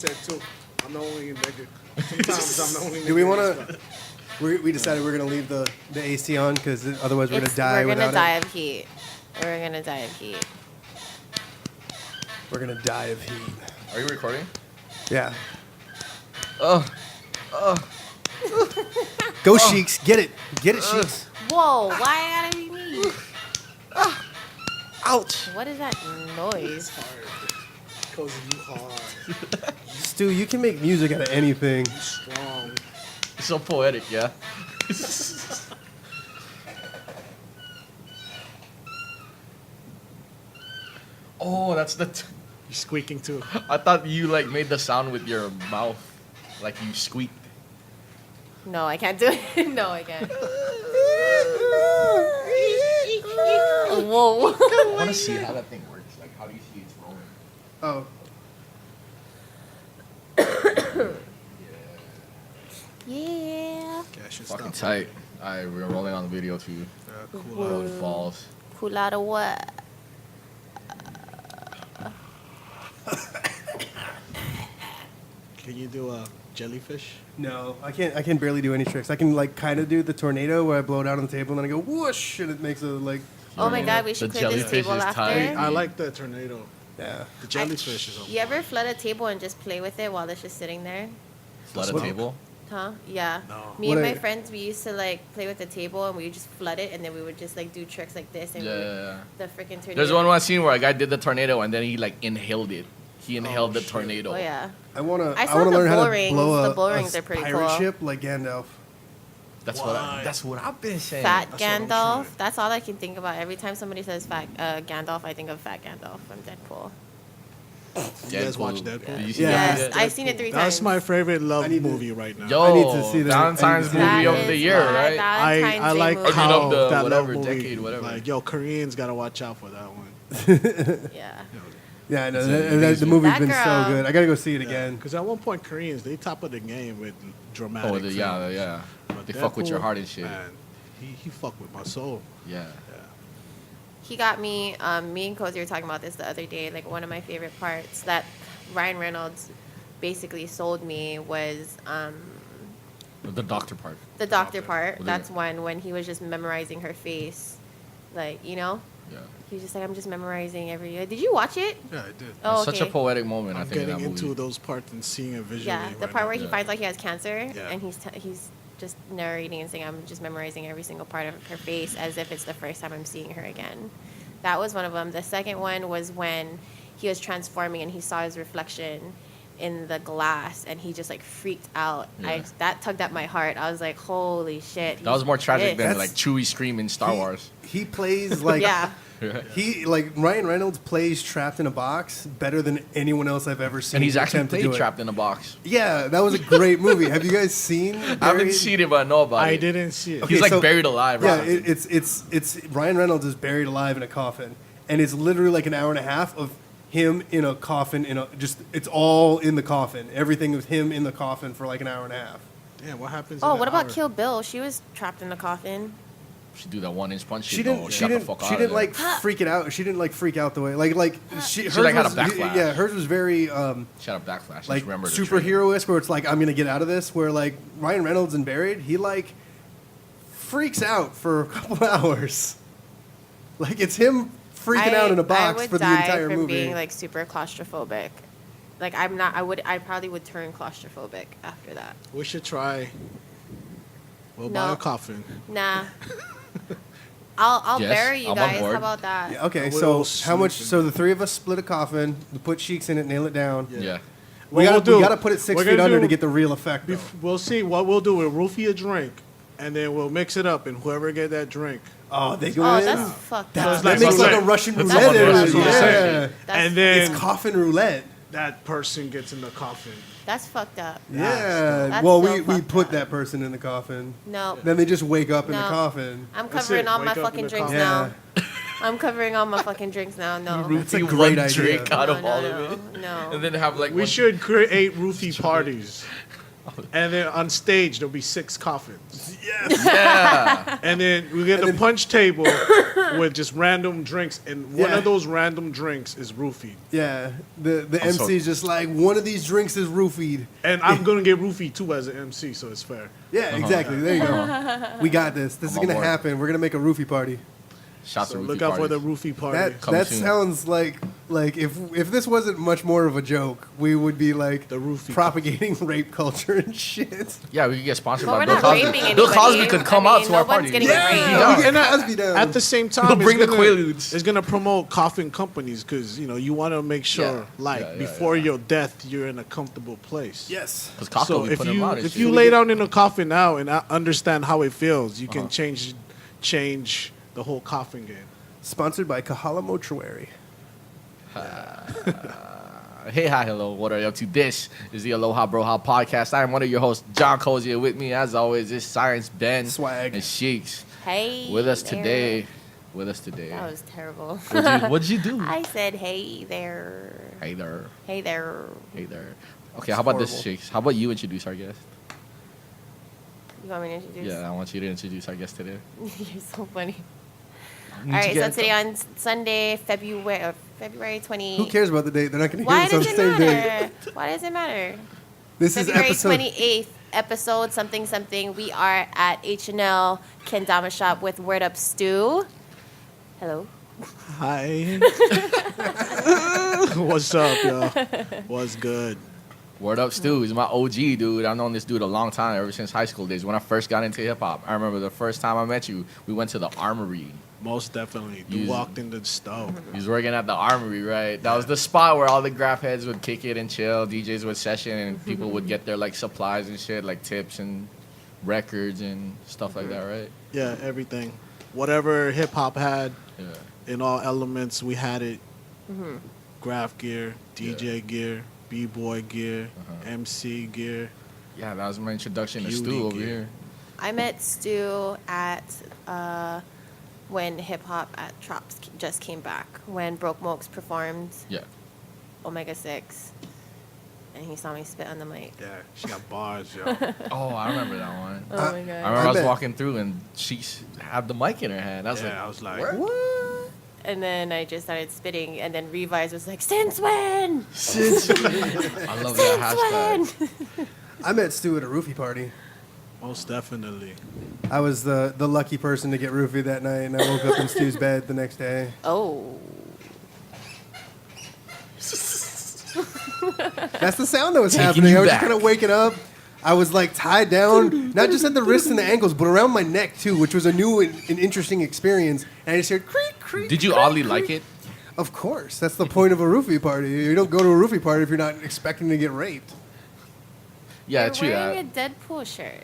said too. I'm the only nigga. Sometimes I'm the only nigga. Do we want to? We decided we're gonna leave the AC on because otherwise we're gonna die We're without gonna die it. of heat. We're gonna die of heat. We're gonna die of heat. Are you recording? Yeah. Oh. Go Sheiks, get it, Sheiks. Whoa! Why I gotta be me? Ouch. What is that noise? Because you hard. Stu, you can make music out of anything. You strong. It's so poetic, yeah. Oh, that's the. You squeaking too. I thought you like made the sound with your mouth, like you squeaked. No, I can't do it. No, I can't. Whoa! I want to see how that thing works. Like, how do you see it's rolling? Oh. Yeah. Cash Fucking tight. Alright, we're rolling on the video too. Cool. Rolling balls. Cool out of what? Can you do a jellyfish? No, I can't. I can barely do any tricks. I can like kind of do the tornado where I blow it out on the table and then I go whoosh and it makes a like. Oh my god, we should The clear this jellyfish table is after. tight. I like the tornado. Yeah. The jellyfish is You ever flood a table and just play with it while it's just sitting there? Flood a What? table. Huh? Yeah. No. Me What and I- my friends, we used to like play with the table and we would just flood it and then we would just like do tricks like this and Yeah. the freaking tornado. There's one I've seen where a guy did the tornado and then he like inhaled it. He inhaled the shit. tornado. Oh yeah. I wanna. I I saw wanna the learn how bull to rings. blow The bull rings a are pretty pirate cool. ship like Gandalf. That's Why? what I've been saying. Fat That's what I'm Gandalf. trying. That's all I can think about. Every time somebody says fat Gandalf, I think of Fat Gandalf from Deadpool. You guys watch Deadpool? Did you see Yeah. that? Yes, I've seen it 3 times. That's my favorite love I need to- movie right now. Yo, I need to see that. Valentine's I need to see movie That of the is year, my right? Valentine's I Day like movie. Or, you how know, the that whatever, love movie, decade, whatever. Like, yo, Koreans gotta watch out for that one. Yeah. Yeah, I know. It's The amazing. movie's That been girl- so good. I gotta go see it again. Because at one point, Koreans, they top of the game with dramatic Oh, yeah, films. yeah. But They fuck with your Deadpool, heart and shit. Man, he fuck with my soul. Yeah. He got me, me and Cozy were talking about this the other day, like one of my favorite parts that Ryan Reynolds basically sold me was The doctor part. the doctor part. What is That's it? when he was just memorizing her face. Like, you know? Yeah. He was just like, I'm just memorizing every year. Did you watch it? Yeah, I did. Oh, Such okay. a poetic moment, I I'm think, in getting that into movie. those parts and seeing it visually. Yeah, the right part now. where he Yeah. finds out he has cancer Yeah. and he's just narrating and saying, I'm just memorizing every single part of her face as if it's the first time I'm seeing her again. That was one of them. The second one was when he was transforming and he saw his reflection in the glass and he just like freaked out. Yeah. That tugged at my heart. I was like, holy shit. That was more tragic than pissed. like Chewie scream in Star Wars. He plays like Yeah. he like Ryan Reynolds plays trapped in a box better than anyone else I've ever seen. And he's actually attempt to do played it. trapped in a box. Yeah, that was a great movie. Have you guys seen? I haven't Buried? seen it, but I know about I it. didn't see it. Okay, He's like so- buried alive. Yeah, Right? it's Ryan Reynolds is buried alive in a coffin, and it's literally like an hour and a half of him in a coffin. It's all in the coffin. Everything was him in the coffin for like an hour and a half. Damn, what happens? Oh, in what that about hour? Kill Bill? She was trapped in the coffin. She do that 1-inch punch. She She didn't. go, She shut the didn't. fuck She out didn't of like freak it out. She didn't like freak out the way she. Hers like, had a was- backlash. Yeah, hers was very there. Shut up, backlash. Just like remember the trick. superhero-esque, where it's like I'm gonna get out of this. Where like Ryan Reynolds in Buried, he like freaks out for a couple hours. Like it's him freaking out in a box for the entire I would die from movie. being like super claustrophobic. Like I'm not. I probably would turn claustrophobic after that. We should try. We'll No. buy a coffin. Nah. I'll Yes, bury you I'm on guys. How board. about that? Yeah, okay, We'll so sleep how much? in- So the three of us split a coffin, we put cheeks in it, nail it down. Yeah. We What gotta we'll do- put it 6 we're feet gonna under do- to get the real effect. Though. We'll see what we'll do. We'll roofie a drink, and then we'll mix it up, and whoever get that drink, Oh, they go Oh, in. that's fucked That, up. that like makes like a roulette. Russian That's roulette. like in it, Russian roulette. Yeah, That's, and then it's coffin roulette. that person gets in the coffin. that's fucked up. Yeah. That's Well, so we fucked put up. that person in the coffin. No. Then they just wake up in the No. coffin. I'm That's covering it. all my Wake up in fucking the drinks coffin. now. I'm covering all my fucking drinks now. No. That's a You great one idea. drink out of no, all no, of it. no. And then have like We one- should create roofie parties. And then on stage there'll be 6 coffins. Yeah. And then we get the punch table with just random drinks, and one Yeah. of those random drinks is roofied. Yeah, the I'm so- MC's just like, one of these drinks is roofied. And I'm gonna get roofied too as an MC, so it's fair. Yeah, exactly. There you go. We got this. This is I'm on gonna board. happen. We're gonna make a roofie party. Shots So of look out for the roofie party. That Coming that soon. sounds like if this wasn't much more of a joke, we would be like The roofie propagating rape culture and shit. Yeah, we could get sponsored But by we're Bill not Cosby. raping Bill anybody. Cosby could come I out mean, to our no one's party. getting Yeah. raped. Yeah, and Cosby down. At the same time, We'll bring the it's gonna- Quaaludes. It's gonna promote coffin companies because you want to make sure, Yeah. like Yeah, yeah, before yeah. your death, you're in a comfortable place. Yes. Because Costco So be if putting them out and if shit. you lay down in a coffin now and understand how it feels, you can Uh-huh. change the whole coffin game. Sponsored by Kahala Mortuary. Hey, hi, hello. What are you up to? This is the Aloha Broha podcast. I am one of your hosts, John Cozier. With me, as always, is Science Ben Swag. and Sheiks. Hey. With us there. today. With us today. That was terrible. What'd you do? I said, hey there. Hey there. Hey there. Hey there. Okay, how about this, horrible. Sheiks? How about you introduce our guest? You want me to introduce? Yeah, I want you to introduce our guest today. You're so funny. Need All to right, get so today on Sunday, February 20. Who cares about the date? They're not going to Why hear this does on it the same day. matter? Why does it matter? This is February episode 28th, episode something something. We are at HNL Kendama shop with WERDUPSTU. Hello. Hi. What's up, yo? What's good? Word up, Stu. He's my OG, dude. I've known this dude a long time, ever since high school days. When I first got into hip hop, I remember the first time I met you, we went to the Armory. Most definitely. You You- walked in the stove. He was working at the Armory, right? That was the spot where all the graph heads would kick it and chill, DJs would session, and people would get their like supplies and shit, like tips and records and stuff like that, right? Yeah, everything. Whatever hip hop had Yeah. in all elements, we had it. Graph gear, DJ gear, B-boy gear, MC gear. Yeah, that was my introduction to Beauty Stu over gear. here. I met Stu at when hip hop at Trops just came back. When Broke Mokes performed Yeah. Omega 6, and he saw me spit on the mic. Yeah, she got bars, yo. Oh, I remember that one. Oh my I god! remember I was bet. walking through and she had the mic in her hand. I was Yeah, I was like, what? And then I just started spitting, and then Revise was like, "Since when? I love that Since hashtag. when?" I met Stu at a roofie party. most definitely. I was the lucky person to get roofied that night, and I woke up in Stu's bed the next day. Oh, That's the sound that was Taking happening. you I was back. just kind of waking up. I was like tied down, not just at the wrists and the ankles, but around my neck too, which was a new and interesting experience. And I just heard creak, creak. Did you creak, oddly creak. like it? Of course. That's the point of a roofie party. You don't go to a roofie party if you're not expecting to get raped. Yeah, you're true. wearing a Deadpool shirt.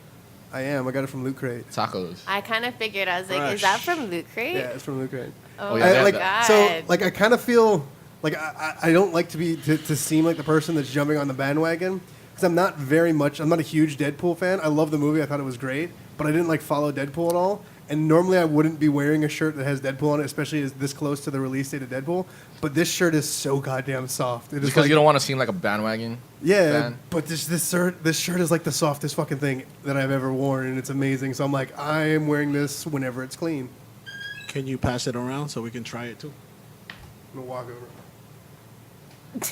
I am. I got it from Loot Crate. Tacos. I kind of figured. I was like, "Is Fresh. that from Loot Crate?" Yeah, it's from Loot Crate. Oh, yeah, my that- like god! so like I kind of feel like I don't like to seem like the person that's jumping on the bandwagon because I'm not a huge Deadpool fan. I love the movie. I thought it was great, but I didn't like follow Deadpool at all. And normally I wouldn't be wearing a shirt that has Deadpool on it, especially as this close to the release date of Deadpool. But this shirt is so goddamn soft. It is Because like, you don't want to seem like a bandwagon. yeah, fan. but this shirt is like the softest fucking thing that I've ever worn, and it's amazing. So I'm like, I am wearing this whenever it's clean. Can you pass it around so we can try it too? I'm gonna walk over.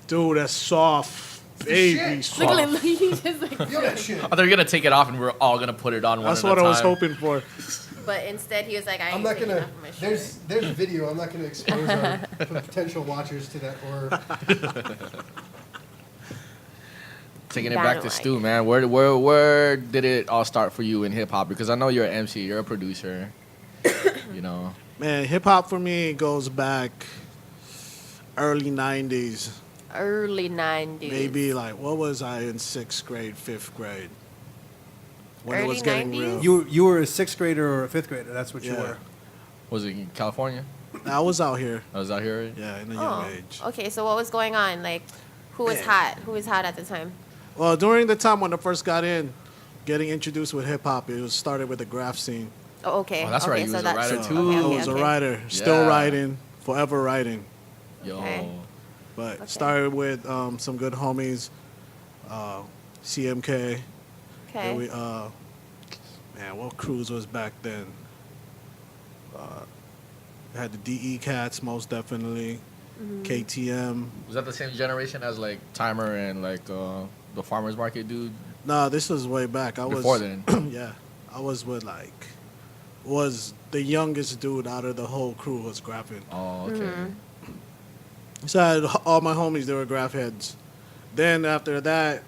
Dude, that's soft. Baby shit. Look, soft. look, he just like. Feel that shit. Oh, they're gonna take it off and we're all gonna put it on one That's at what a I was time. hoping for. But instead, he was like, "I ain't I'm not taking gonna. off my shirt." There's video. I'm not gonna expose our potential watchers to that horror. Taking it back to Bandwagon. Stu, man. Where did it all start for you in hip hop? Because I know you're an MC, you're a producer. You know. Man, hip hop for me goes back early 90s. Early 90s. Maybe like, what was I in 6th grade, 5th grade? When it Early was getting 90s? real. You were a 6th grader or a 5th grader. That's what you Yeah. were. Was it in California? I was out here. I was out here already? Yeah, in a Oh, young age. okay. So what was going on? Like, who was Man. hot? Who was hot at the time? Well, during the time when I first got in, getting introduced with hip hop, it was started with the graph scene. Oh, okay. Oh, that's okay, right, you so was a that's- writer So too. Okay, I okay, was a okay. writer, still Yeah. writing, forever writing. Yo. Okay. But Okay. started with some good homies. CMK. Okay. And we, man, what crews was back then? Had the DE Cats, most definitely. KTM. Was that the same generation as like Timer and like the farmers market dude? Nah, this was way back. I Before was then. yeah, I was with was the youngest dude out of the whole crew was graphing. Oh, okay. So I had all my homies, they were graph heads. Then after that,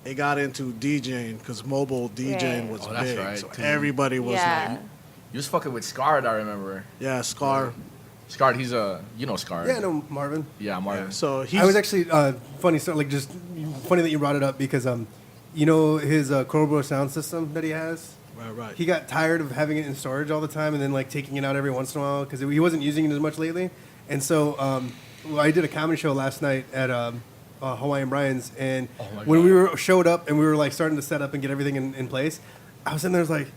it got into DJing because mobile DJing Right. was Oh, that's big. right, So 'cause everybody was Yeah. like, You was fucking with Scarred, I remember. yeah, Scar. Scarred, he's you know Scarred. Yeah, I know Marvin. Yeah, Martin. Yeah, so he's I was actually funny story, like just funny that you brought it up because you know his Cobra sound system that he has. right. He got tired of having it in storage all the time and then like taking it out every once in a while because he wasn't using it as much lately. And so I did a comedy show last night at Hawaiian Brian's, and Oh my when God. we showed up and we were like starting to set up and get everything in place, I was in there, like,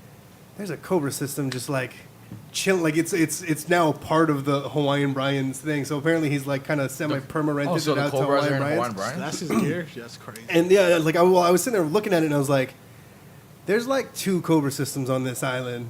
there's a Cobra system just like chilling, like it's now part of the Hawaiian Brian's thing. So apparently he's like kind of semi-perma-rented Oh, so it the out to Cobras are Hawaiian in Hawaiian Brian's. So Brian's? that's his gear. That's crazy. And yeah, like I was sitting there looking at it and I was like, there's like 2 Cobra systems on this island.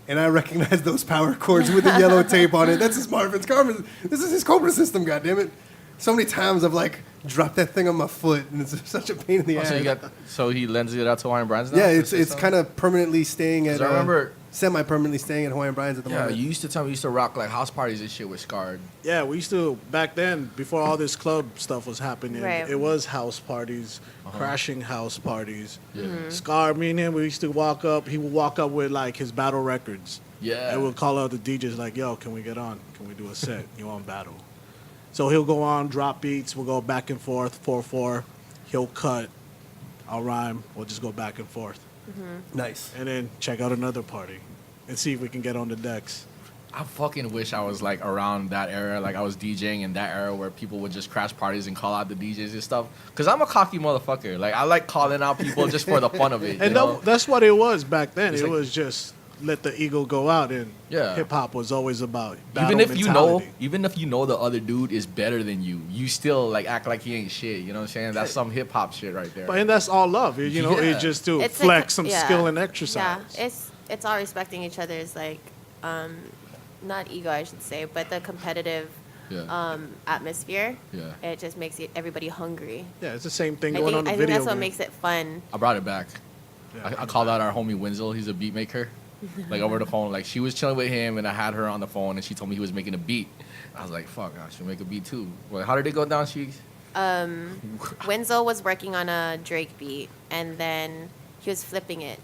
And I recognize those power cords with the yellow tape on it. That's his Marvin's Carmen. This is his Cobra system, goddammit. So many times I've like dropped that thing on my foot and it's such a pain in the ass. So he lends it out to Hawaiian Brands now? Yeah, the it's system? kind of permanently staying at 'Cause I remember- semi-permanently staying at Hawaiian Brian's at the Yeah, moment. you used to tell me you used to rock like house parties and shit with Scarred. Yeah, we used to back then before all this club stuff was happening. Right. It was house parties, crashing house parties. Yeah. Scar, me and him, we used to walk up. He would walk up with like his battle records. Yeah. And we'll call out the DJs like, "Yo, can we get on? Can we do a set? You on battle?" So he'll go on, drop beats. We'll go back and forth, 4/4. He'll cut. I'll rhyme. We'll just go back and forth, Nice. and then check out another party, and see if we can get on the decks. I fucking wish I was like around that era, like I was DJing in that era where people would just crash parties and call out the DJs and stuff. Cause I'm a cocky motherfucker. Like I like calling out people just for the fun of it. And you know? that's what it was back then. It's It like- was just let the ego go out, and Yeah. hip hop was always about battle even if mentality. even if you know the other dude is better than you, you still like act like he ain't shit. You know what I'm saying? That's some hip hop shit right there. But and that's all love. You know, Yeah. it just to It's flex like- some yeah. skill and exercise. Yeah, it's all respecting each other's like, not ego, I should say, but the competitive yeah. atmosphere. Yeah. It just makes everybody hungry. Yeah, it's the same thing I going think, on the I think video. that's what game. makes it fun. I brought it back. Yeah. I called out our homie Wenzel. He's a beat maker. Like over the phone. Like she was chilling with him and I had her on the phone and she told me he was making a beat. I was like, fuck, I should make a beat too. Well, how did it go down, Sheeks? Wenzel was working on a Drake beat, and then he was flipping it.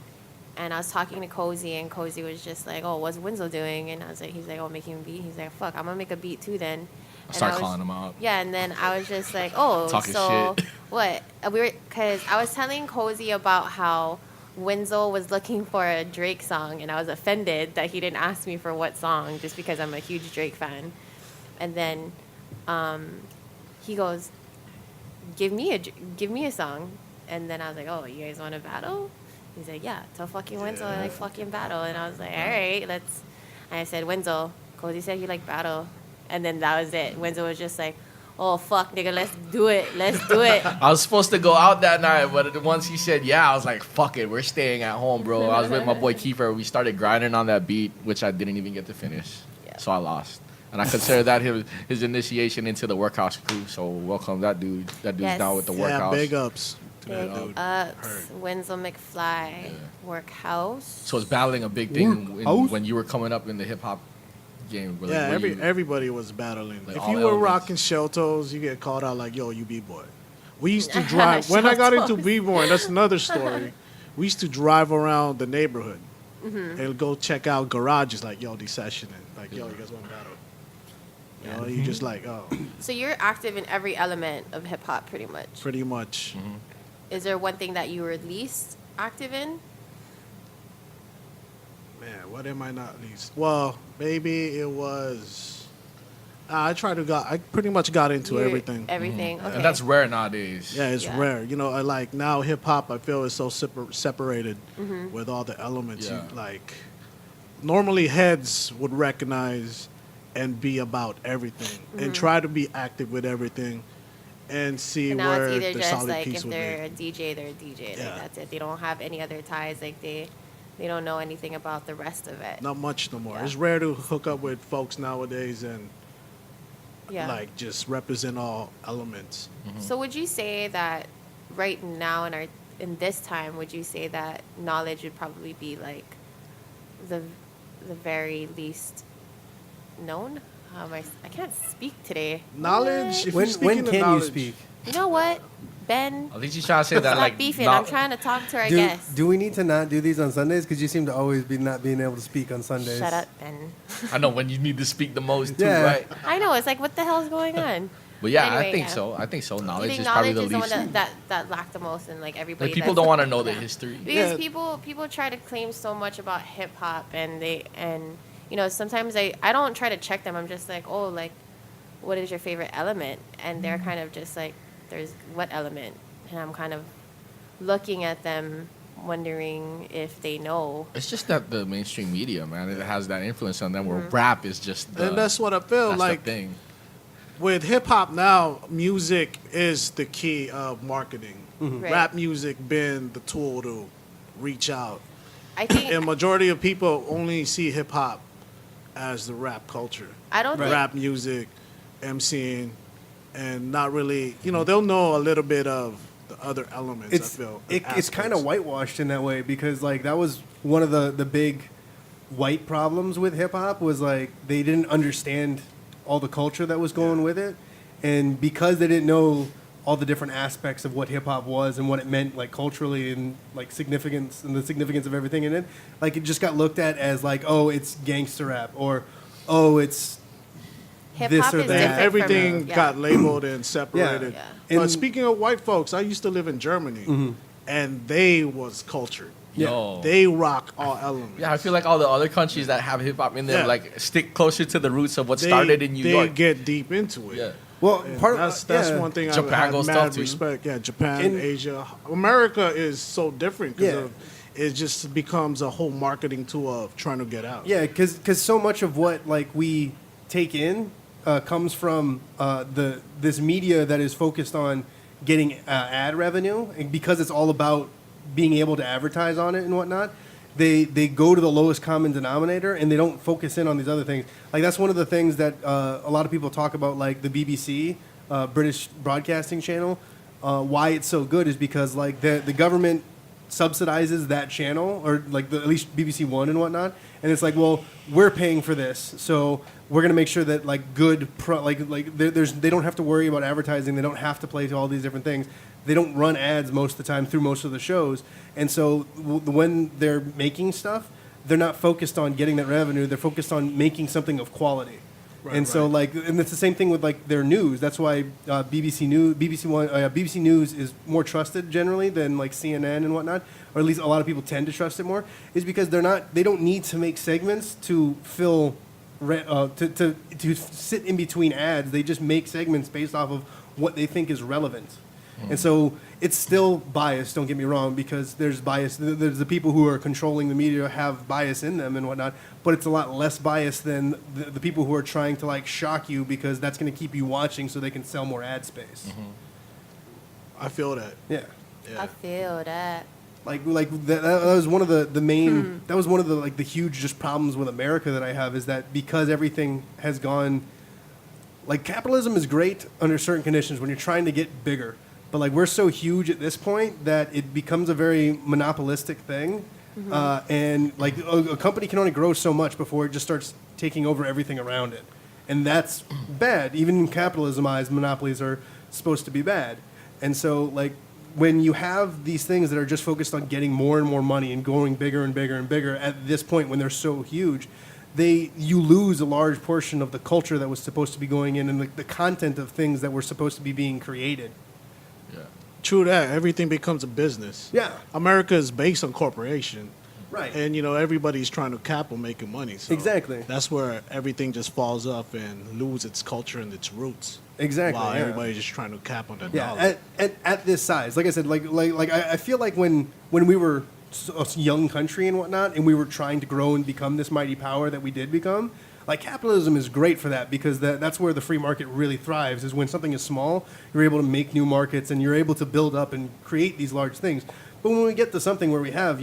And I was talking to Cozy, and Cozy was just like, "Oh, what's Wenzel doing?" And I was like, "He's like, oh, making a beat." He's like, "Fuck, I'm gonna make a beat too then." I And start was- calling him out. Yeah, and then I was just like, "Oh, Talking so shit. what?" Because I was telling Cozy about how Wenzel was looking for a Drake song, and I was offended that he didn't ask me for what song, just because I'm a huge Drake fan. And then he goes, give me a song. And then I was like, "Oh, you guys want to battle?" He's like, "Yeah, tell fucking Wenzel I like fucking battle." And I was like, "All right, let's." And I said, "Wenzel, Cozy said you like battle," and then that was it. Wenzel was just like, "Oh fuck, nigga, let's do it, let's do it." I was supposed to go out that night, but once he said yeah, I was like, fuck it, we're staying at home, bro. I was with my boy Kiefer. We started grinding on that beat, which I didn't even get to finish. Yeah. So I lost. And I consider that his initiation into the workhouse crew. So welcome that dude. That dude's Yes. down with the Yeah, workhouse. big ups to Big that dude. ups, Wenzel McFly, Yeah. Workhouse. So is battling a big thing Workhouse? when you were coming up in the hip hop game? Like, Yeah, were you- everybody was battling. Like, if all you were elements. rocking shell toes, you get called out like, "Yo, you b-boy." We used to drive. When I got into Shell toes. b-boy, that's another story. We used to drive around the neighborhood and go check out garages like, "Yo, these sessioning." Like, "Yo, you guys want to battle?" You know, you just like, oh, So you're active in every element of hip hop, pretty much. pretty much. Is there one thing that you were least active in? Man, what am I not least? Well, maybe it was. I pretty much got into You're- everything. Everything. Okay. And that's rare nowadays. Yeah, it's Yeah. rare. You know, I like now hip hop. I feel is so separated Mm-hmm. with all the elements. Yeah. You, like normally heads would recognize and be about everything Mm-hmm. and try to be active with everything. and see And now where it's either the just solid like piece if would they're be. a DJ, they're a DJ. Yeah. Like that's it. They don't have any other ties. Like they don't know anything about the rest of it. Not much no more. Yeah. It's rare to hook up with folks nowadays and Yeah. like just represent all elements. So would you say that right now in this time, would you say that knowledge would probably be like the very least known? I can't speak today. Knowledge. If When you're speaking of can you knowledge, speak? You know what, Ben? I think she's trying to say that Stop like beefing. not- I'm trying to talk to our Do, guest. do we need to not do these on Sundays? Because you seem to always be not being able to speak on Sundays. Shut up, Ben. I know when you need to speak the most too, Yeah. right? I know. It's like, what the hell is going on? But yeah, Anyway, I think yeah. so. I think so. Do you Knowledge think is probably knowledge the is the one least. that lack the most in like everybody? Like people that's- don't want to know the Yeah. history. Because Yeah. people try to claim so much about hip hop and you know, sometimes I don't try to check them. I'm just like, oh, like, what is your favorite element? And they're kind of just like, there's what element? And I'm kind of looking at them, wondering if they know. It's just that the mainstream media, man, it has that influence on them. Where rap is just the, and that's what I feel that's like. the thing. With hip hop now, music is the key of marketing. Right. Rap music been the tool to reach out. I think And majority of people only see hip hop as the rap culture. I don't think Rap music, MCing, and not really, they'll know a little bit of the other elements, I feel. It's kind of whitewashed in that way because like that was one of the big white problems with hip hop was like they didn't understand all the culture that was going with it, and because they didn't know all the different aspects of what hip hop was and what it meant like culturally and like significance and the significance of everything in it, like it just got looked at as like, oh, it's gangster rap, or oh, it's hip this hop or is that. different Everything from, got labeled and separated. Yeah. And- But speaking of white folks, I used to live in Germany, and they was cultured. Yeah. Yo. They rock all elements. Yeah, I feel like all the other countries that have hip hop in them Yeah. like stick closer to the roots of what They- started in New they York. get deep into it. Yeah. well, And part that's yeah. one thing Japan I have goes mad tough, too. respect. Yeah, Japan, And- Asia, America is so different because Yeah. it just becomes a whole marketing tool of trying to get out. Yeah, because so much of what like we take in comes from this media that is focused on getting ad revenue, and because it's all about being able to advertise on it and whatnot. They go to the lowest common denominator and they don't focus in on these other things. Like that's one of the things that a lot of people talk about, like the BBC, British Broadcasting Channel. Why it's so good is because like the government subsidizes that channel, or like at least BBC One and whatnot. And it's like, well, we're paying for this, so we're gonna make sure that like they don't have to worry about advertising. They don't have to play to all these different things. They don't run ads most of the time through most of the shows, and so when they're making stuff, they're not focused on getting that revenue. They're focused on making something of quality. Right, And so, right. like, and it's the same thing with like their news. That's why BBC News is more trusted generally than like CNN and whatnot, or at least a lot of people tend to trust it more. Is because they don't need to make segments to fill, to sit in between ads. They just make segments based off of what they think is relevant. And so it's still biased, don't get me wrong, because there's bias. There's the people who are controlling the media have bias in them and whatnot, but it's a lot less biased than the people who are trying to like shock you because that's going to keep you watching so they can sell more ad space. I feel that. Yeah. I Yeah. feel that. Like that was one of the main that was one of the like the huge just problems with America that I have is that because everything has gone like capitalism is great under certain conditions when you're trying to get bigger. But like we're so huge at this point that it becomes a very monopolistic thing, and like a company can only grow so much before it just starts taking over everything around it, and that's bad. Even in capitalism, eyes monopolies are supposed to be bad, and so like when you have these things that are just focused on getting more and more money and going bigger and bigger and bigger at this point when they're so huge, you lose a large portion of the culture that was supposed to be going in and the content of things that were supposed to be being created. Yeah. True that. Everything becomes a business. Yeah. America is based on corporation. Right. And, everybody's trying to cap on making money. So Exactly. That's where everything just falls off and lose its culture and its roots. Exactly, While yeah. everybody's just trying to cap on the Yeah, dollar. at this size, like I said, I feel like when we were a young country and whatnot, and we were trying to grow and become this mighty power that we did become, Like capitalism is great for that because that's where the free market really thrives. Is when something is small, you're able to make new markets and you're able to build up and create these large things. But when we get to something where we have,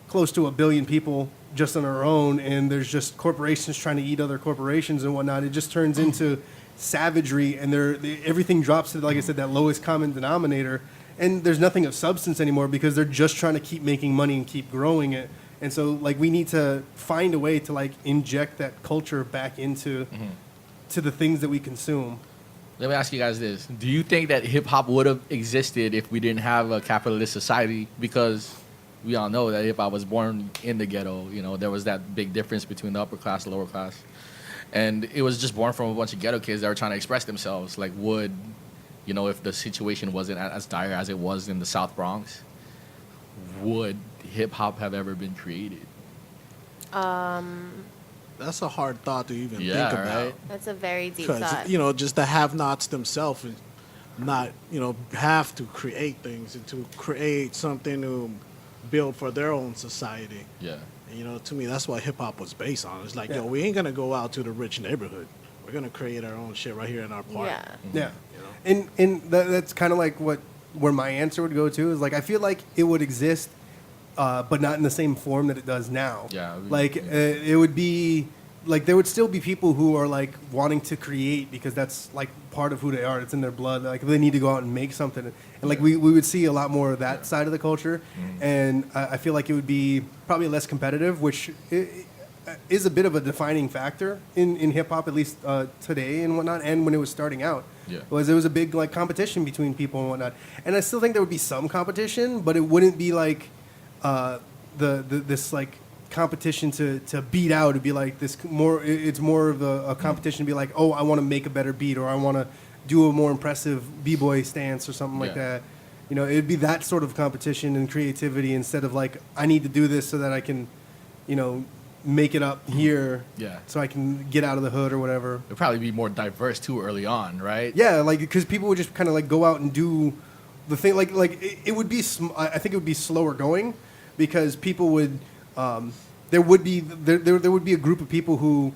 close to 1 billion people just on our own, and there's just corporations trying to eat other corporations and whatnot, it just turns into savagery, and everything drops to, like I said, that lowest common denominator, and there's nothing of substance anymore because they're just trying to keep making money and keep growing it. And so, like, we need to find a way to, like, inject that culture back into to the things that we consume. Let me ask you guys this. Do you think that hip-hop would have existed if we didn't have a capitalist society? Because we all know that hip-hop was born in the ghetto. There was that big difference between the upper class and lower class. And it was just born from a bunch of ghetto kids that were trying to express themselves. Like, if the situation wasn't as dire as it was in the South Bronx, would hip-hop have ever been created? That's a hard thought to even think about. Right? That's a very deep thought. Because, just the have-nots themselves not, have to create things and to create something to build for their own society. Yeah. And, to me, that's what hip-hop was based on. It's like, we ain't going to go out to the rich neighborhood. We're going to create our own shit right here in our park. Yeah. Yeah. And that's kind of like where my answer would go to is, like, I feel like it would exist, but not in the same form that it does now. Yeah. It would be like there would still be people who are like wanting to create because that's like part of who they are. It's in their blood. Like they need to go out and make something. And like we would see a lot more of that side of the culture. And I feel like it would be probably less competitive, which is a bit of a defining factor in hip hop, at least today and whatnot. And when it was starting out, was there was a big like competition between people and whatnot. And I still think there would be some competition, but it wouldn't be like this like competition to beat out. It'd be like this more. It's more of a competition to be like, oh, I want to make a better beat, or I want to do a more impressive b-boy stance or something like that. It'd be that sort of competition and creativity instead of like I need to do this so that I can, make it up here. Yeah. So I can get out of the hood or whatever. It'd probably be more diverse too early on, right? Yeah, like because people would just kind of like go out and do the thing. Like it would be. I think it would be slower going because people would. There would be a group of people who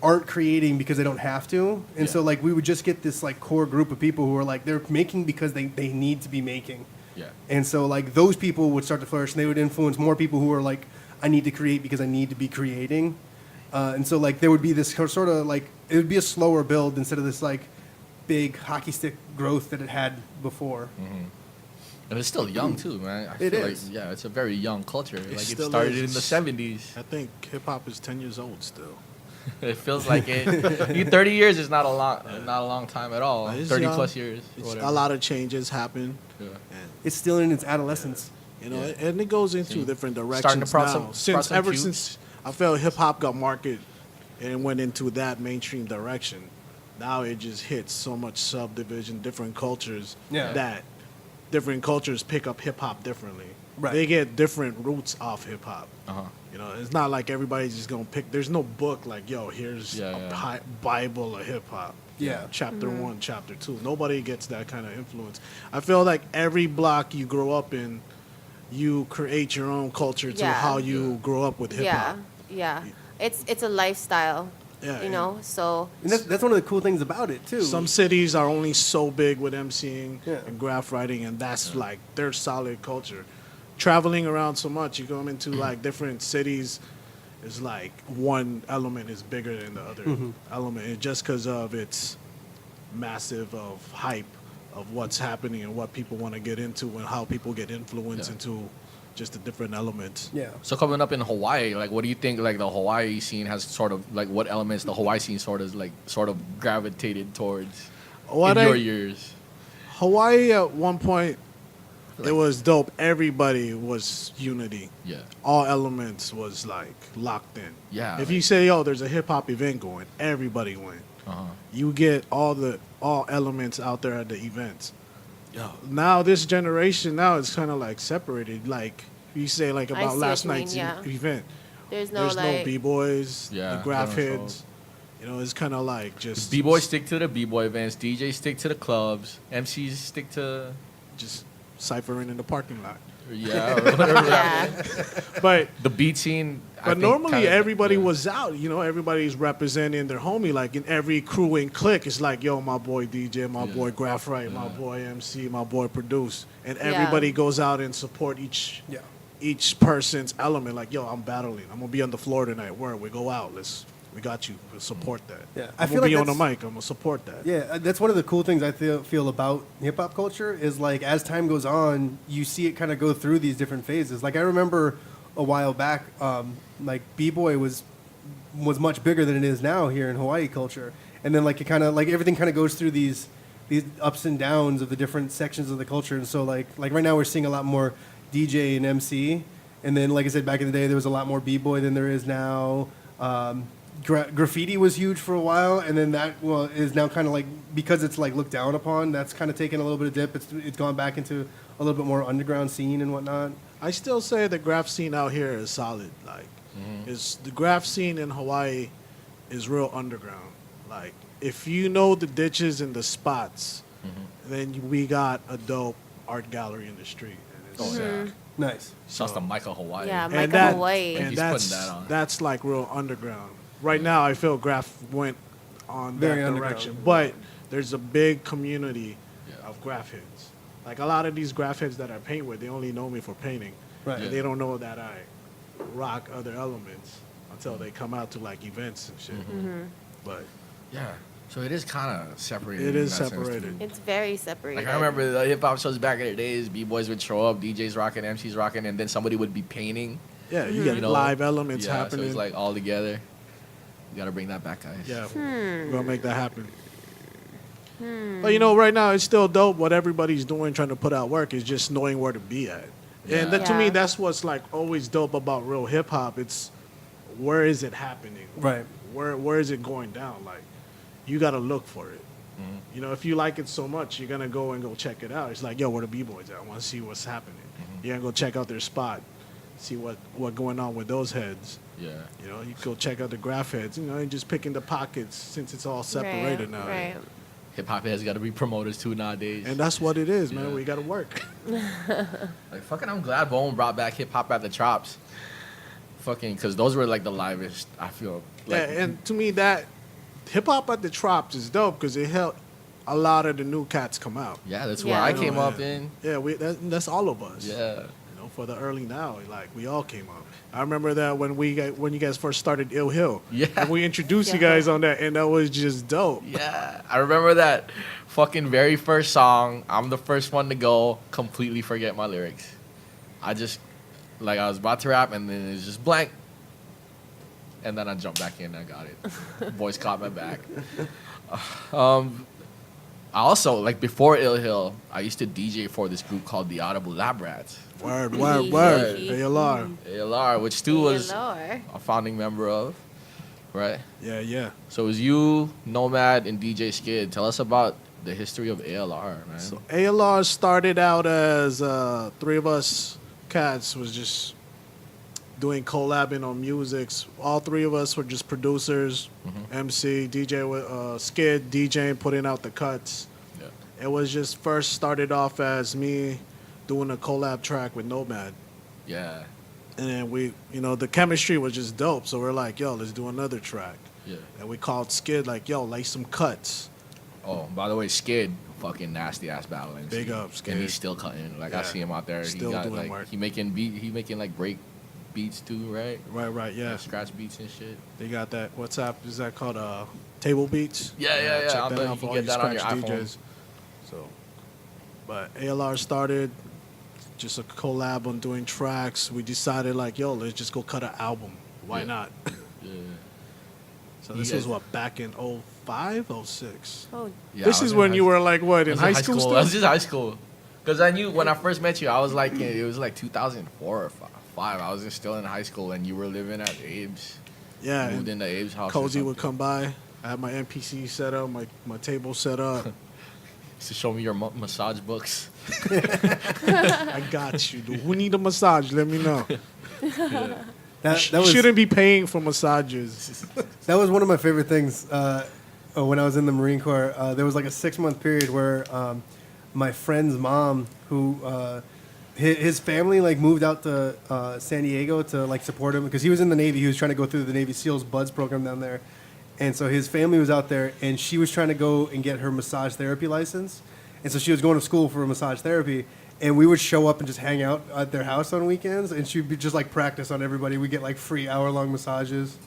aren't creating because they don't have to, and so like we would just get this like core group of people who are like they're making because they need to be making. Yeah. And so like those people would start to flourish, and they would influence more people who are like I need to create because I need to be creating, and so like there would be this sort of like it would be a slower build instead of this like big hockey stick growth that it had before. Mm-hmm. And it's still young too, man. I it feel is. like, yeah, it's a very young culture. Like it still started is. in the 70s. I think hip hop is 10 years old still. It feels like it. 30 years is not a long time at all. It's 30 young. plus years. A lot of changes happen. Yeah. And, It's still in its adolescence. and it goes into different directions Starting to now. some cubes. Since I felt hip hop got market and it went into that mainstream direction, now it just hits so much subdivision, different cultures that different cultures pick up hip hop differently. Right. They get different roots off hip hop. Uh-huh. It's not like everybody's just gonna pick. There's no book like, yo, here's a Bible of hip hop. Yeah. Chapter 1, chapter 2. Nobody gets that kind of influence. I feel like every block you grow up in, you create your own culture to how you grow up with hip hop. Yeah. It's a lifestyle. Yeah, so And that's one of the cool things about it too. Some cities are only so big with MCing Yeah. and graph writing, and that's like their solid culture. Traveling around so much, you go into like different cities, it's like one element is bigger than the other element, and just because of its massive of hype of what's happening and what people want to get into and how people get influenced into just the different elements. Yeah. So coming up in Hawaii, like, what do you think? Like the Hawaii scene has sort of like what elements the Hawaii scene sort of gravitated towards in your years? Hawaii at one point, it was dope. Everybody was unity. Yeah. All elements was like locked in. Yeah. If you say, "Yo, there's a hip hop event going," everybody went. You get all elements out there at the events. Now this generation it's kind of like separated. Like you say, like I about see last what you night's mean, event. there's no b-boys, the graph no heads. It's kind of like just B-boys stick to the B-boy events, DJs stick to the clubs, MCs stick to just ciphering in the parking lot. Yeah, or whatever. Yeah. But The beat scene. I but think, normally kinda- everybody yeah. was out. You know, everybody's representing their homie. Like in every crew and clique, it's like, yo, my boy DJ, my Yeah. boy Graph Right, my Yeah. boy MC, my boy Produce, and Yeah. everybody goes out and support Yeah. each person's element. Like, yo, I'm battling. I'm gonna be on the floor tonight. Where we go out, we got you. We'll support that. Yeah, I I feel gonna be like on the that's- mic. I'm gonna support that. Yeah, that's one of the cool things I feel about hip hop culture is like as time goes on, you see it kind of go through these different phases. Like I remember a while back, like b-boy was much bigger than it is now here in Hawaii culture, and then like it kind of like everything kind of goes through these ups and downs of the different sections of the culture. And so like right now we're seeing a lot more DJ and MC, and then like I said back in the day there was a lot more b-boy than there is now. Graffiti was huge for a while, and then that is now kind of like because it's like looked down upon. That's kind of taken a little bit of dip. It's gone back into a little bit more underground scene and whatnot. I still say the graph scene out here is solid. Like, is the graph scene in Hawaii is real underground. Like, if you know the ditches and the spots, then we got a dope art gallery in the street. And Oh, it's, yeah. Nice. Shouts to Michael Hawaii. Yeah, and Michael that- Hawaii. And He's that's putting that on. that's like real underground. Right now, I feel graph went on Very that underground. direction, but there's a big community Yeah. of graph heads. Like a lot of these graph heads that I paint with, they only know me for painting. Right. And they don't know that I rock other elements until they come out to like events and shit. But Yeah. So it is kind of separated. it in is that sense, separated. too. It's very separated. Like I remember the hip hop shows back in the days, b-boys would show up, DJs rocking, MCs rocking, and then somebody would be painting. Yeah, you get You know, live elements yeah, happening. So it's like all together. You gotta bring that back, guys. Yeah, we're gonna make that happen. But you know, right now it's still dope. What everybody's doing, trying to put out work, is just knowing where to be at. And that, to Yeah. me, that's what's like always dope about real hip hop. It's where is it happening? Right. Where is it going down? Like, you gotta look for it. You know, if you like it so much, you're gonna go check it out. It's like, yo, where the b-boys at? I want to see what's happening. You're gonna go check out their spot, see what going on with those heads. Yeah. You know, you go check out the graph heads. You know, and just picking the pockets since it's all separated now. Right. Hip hop has got to be promoters too nowadays. And that's what it is, man. Yeah. We gotta work. Like fucking, I'm glad Bone brought back hip hop at the Chops. Fucking, because those were like the livest. I feel. Like, Yeah, and to me, that hip hop at the Trops is dope because it helped a lot of the new cats come out. yeah, that's Yeah. where I You know, came up yeah. in. Yeah, that's all of us. Yeah. You know, for the early now, like we all came up. I remember that when you guys first started Ill Hill. Yeah. And we introduced you Yeah. guys on that, and that was just dope. Yeah, I remember that fucking very first song. I'm the first one to go. Completely forget my lyrics. I just, like, I was about to rap, and then it's just blank. And then I jumped back in and I got it. Voice caught my back. I also, like, before Ill Hill, I used to DJ for this group called the Audible Lab Rats. Word. Yeah. ALR. ALR, which Stu was Lord. a founding member of, right? Yeah. So it was you, Nomad, and DJ Skid. Tell us about the history of ALR, man. So ALR started out as three of us cats was just doing collabing on musics. All three of us were just producers, MC, DJ with Skid, DJing, putting out the cuts. Yeah. It was just first started off as me doing a collab track with Nomad. Yeah. And then we, you know, the chemistry was just dope. So we're like, yo, let's do another track. Yeah. And we called Skid like, yo, like some cuts. Oh, by the way, Skid, fucking nasty ass battle MC. Big up, Skid. And he's still cutting. Like I Yeah. see him out there. Still he got doing like work. he making like break beats too, right? Right, yeah. Like scratch beats and shit. They got that. What's up? Is that called Table Beats? Yeah. Check I'll that bet out you for can all get you that on your scratch iPhone. DJs. So, but ALR started just a collab on doing tracks. We decided like, yo, let's just go cut an album. Why Yeah. not? Yeah. So this You was guys- what, back in 05, 06? Oh, Yeah, This I was is in when high you were like, what, I in was high school I still? was just high school. Because I knew when I first met you, I was like, it was like 2004 or 5. I was just still in high school, and you were living at Abe's. Yeah, Moved and into Abe's house. or Cozy would something. come by. I had my NPC set up, my table set up. To show me your massage books. I got you. Dude. Who need a massage? Let me know. That You was shouldn't be paying for massages. that was one of my favorite things when I was in the Marine Corps. There was like a 6-month period where my friend's mom, who his family like moved out to San Diego to like support him because he was in the Navy. He was trying to go through the Navy SEALs Buds program down there, and so his family was out there, and she was trying to go and get her massage therapy license, and so she was going to school for massage therapy. And we would show up and just hang out at their house on weekends, and she'd be just like practice on everybody. We get like free hour-long massages.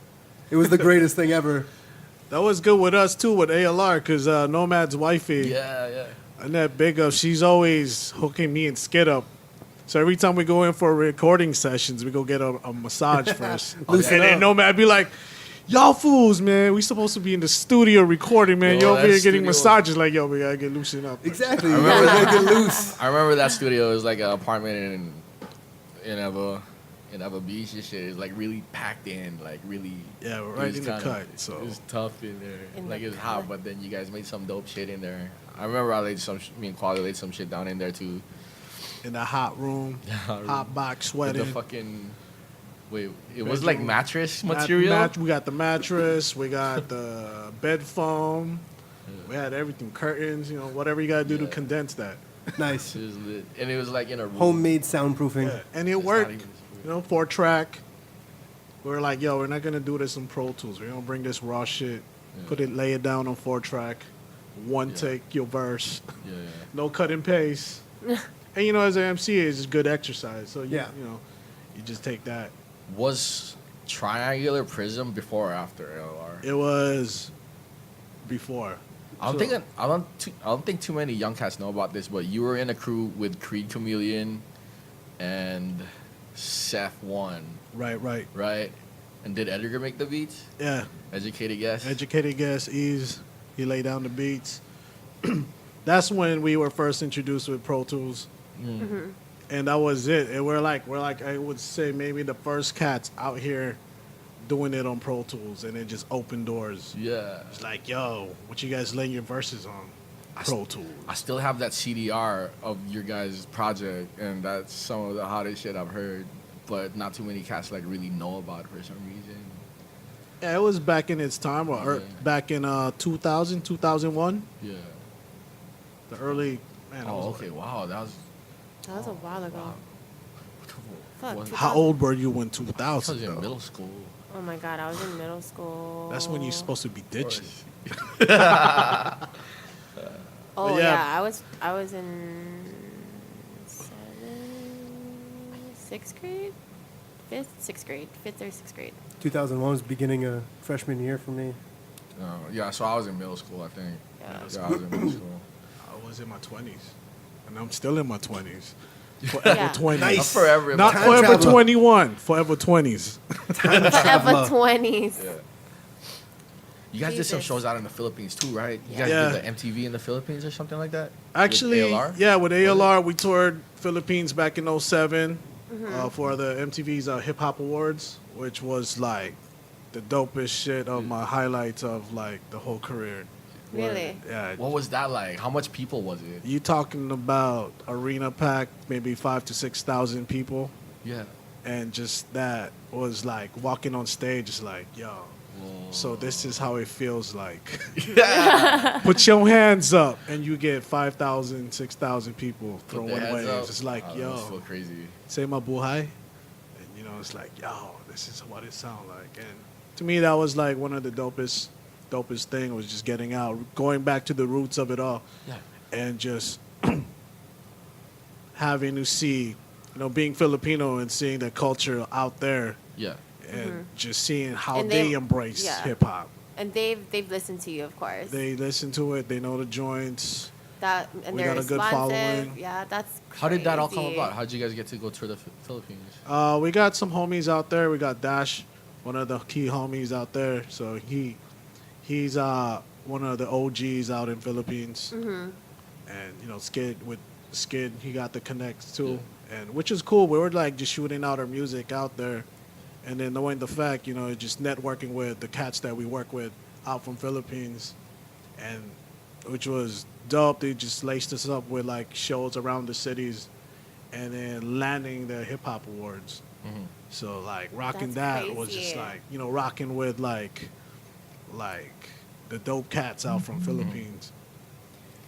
It was the greatest thing ever. That was good with us too with ALR because Nomad's wifey. Yeah. And that big up, she's always hooking me and Skid up. So every time we go in for recording sessions, we go get a massage first. Loosen And then up. Nomad be like, y'all fools, man. We supposed to be in the studio recording, man. Yo, You're over here that getting studio- massages. Like, yo, we gotta get loosened up. Exactly. I You remember gotta that. get loose. I remember that studio was like an apartment in Eva Beach and shit. It's like really packed in, like really. Yeah, we're it right was in the kinda- cut. So It was tough in there. In Like the it was hot, cut. but then you guys made some dope shit in there. I remember I laid me and Quali laid some shit down in there too. in the hot room, hot box With sweating. the fucking. Wait, it was like Bedroom. mattress material. We got the mattress. We got the bed foam. We had everything, curtains, whatever you gotta do to Yeah. condense that. Nice. It was lit. And it was like in a room. Homemade soundproofing. Yeah, and it It's worked. not even- 4-track. We're like, yo, we're not gonna do this in Pro Tools. We're gonna bring this raw shit, lay it down on 4-track, one Yeah. take your verse, Yeah. no cut and paste. And as an MC, it's just good exercise. So Yeah. you just take that. Was Triangular Prism before or after LR? It was before. I don't think too many young cats know about this, but you were in a crew with Creed Chameleon and Seth One, Right. right? And did Edgar make the beats? Yeah. Educated guess. Educated guess, Ease. He laid down the beats. That's when we were first introduced with Pro Tools. And that was it. And we're like I would say maybe the first cats out here doing it on Pro Tools, and it just opened doors. Yeah. It's like, yo, what you guys laying your verses on? Pro Tools. I still have that CDR of your guys' project, and that's some of the hottest shit I've heard. But not too many cats like really know about it for some reason. Yeah, it was back in its time, or Yeah. back in 2000, 2001. Yeah. The early, man. that Oh, was okay. Wow, that was. That was a while ago. Fuck, Was- How old were you when I 2000? was in though? middle school. Oh my god, I was in middle school. That's when you're supposed to be ditching. Oh yeah. yeah, I was in sixth grade, sixth grade, fifth or sixth grade. 2001 was beginning of freshman year for me. Yeah, so I was in middle school, I think. Yeah. Yeah, I was in middle school. I was in my 20s, and I'm still in my 20s. Yeah. Forever 20s. Nice. I'm forever in Not my- Time forever traveler. 21. Forever 20s. Forever 20s. Yeah. You guys did some Jesus. shows out in the Philippines too, right? You guys Yeah. did the MTV in the Philippines or something like that? Actually, With ALR? yeah, with ALR, we toured Philippines back in 07 for the MTV's Hip Hop Awards, which was like the dopest shit of my highlights of like the whole career. Really? Yeah. What was that like? How much people was it? You talking about arena pack, maybe 5,000 to 6,000 people, Yeah. and just that was like walking on stage. It's like, yo. So this is how it feels like. Yeah. Put your hands up, and you get 5,000, 6,000 people Put throwing their hands waves. up. It's like, Oh, yo, that was so crazy. say my buhay, and it's like, yo, this is what it sounds like. And to me, that was like one of the dopest thing was just getting out, going back to the roots of it all, Yeah. and just having to see, being Filipino and seeing the culture out there, Yeah. and just seeing how And they they- embrace yeah. hip hop. And they've listened to you, of course. They listen to it. They know the joints. That and we they're got a good responsive. following. Yeah, that's. How did that all come crazy. about? How did you guys get to go tour the Philippines? We got some homies out there. We got Dash, one of the key homies out there. So he's one of the OGs out in Philippines. Mm-hmm. And Skid, he got the connects too, and which is cool. We were like just shooting out our music out there, and then knowing the fact, just networking with the cats that we work with out from Philippines, and which was dope. They just laced us up with like shows around the cities, and then landing the hip hop awards. Mhm. So like rocking That's that was just crazy. like rocking with like the dope cats out from Philippines.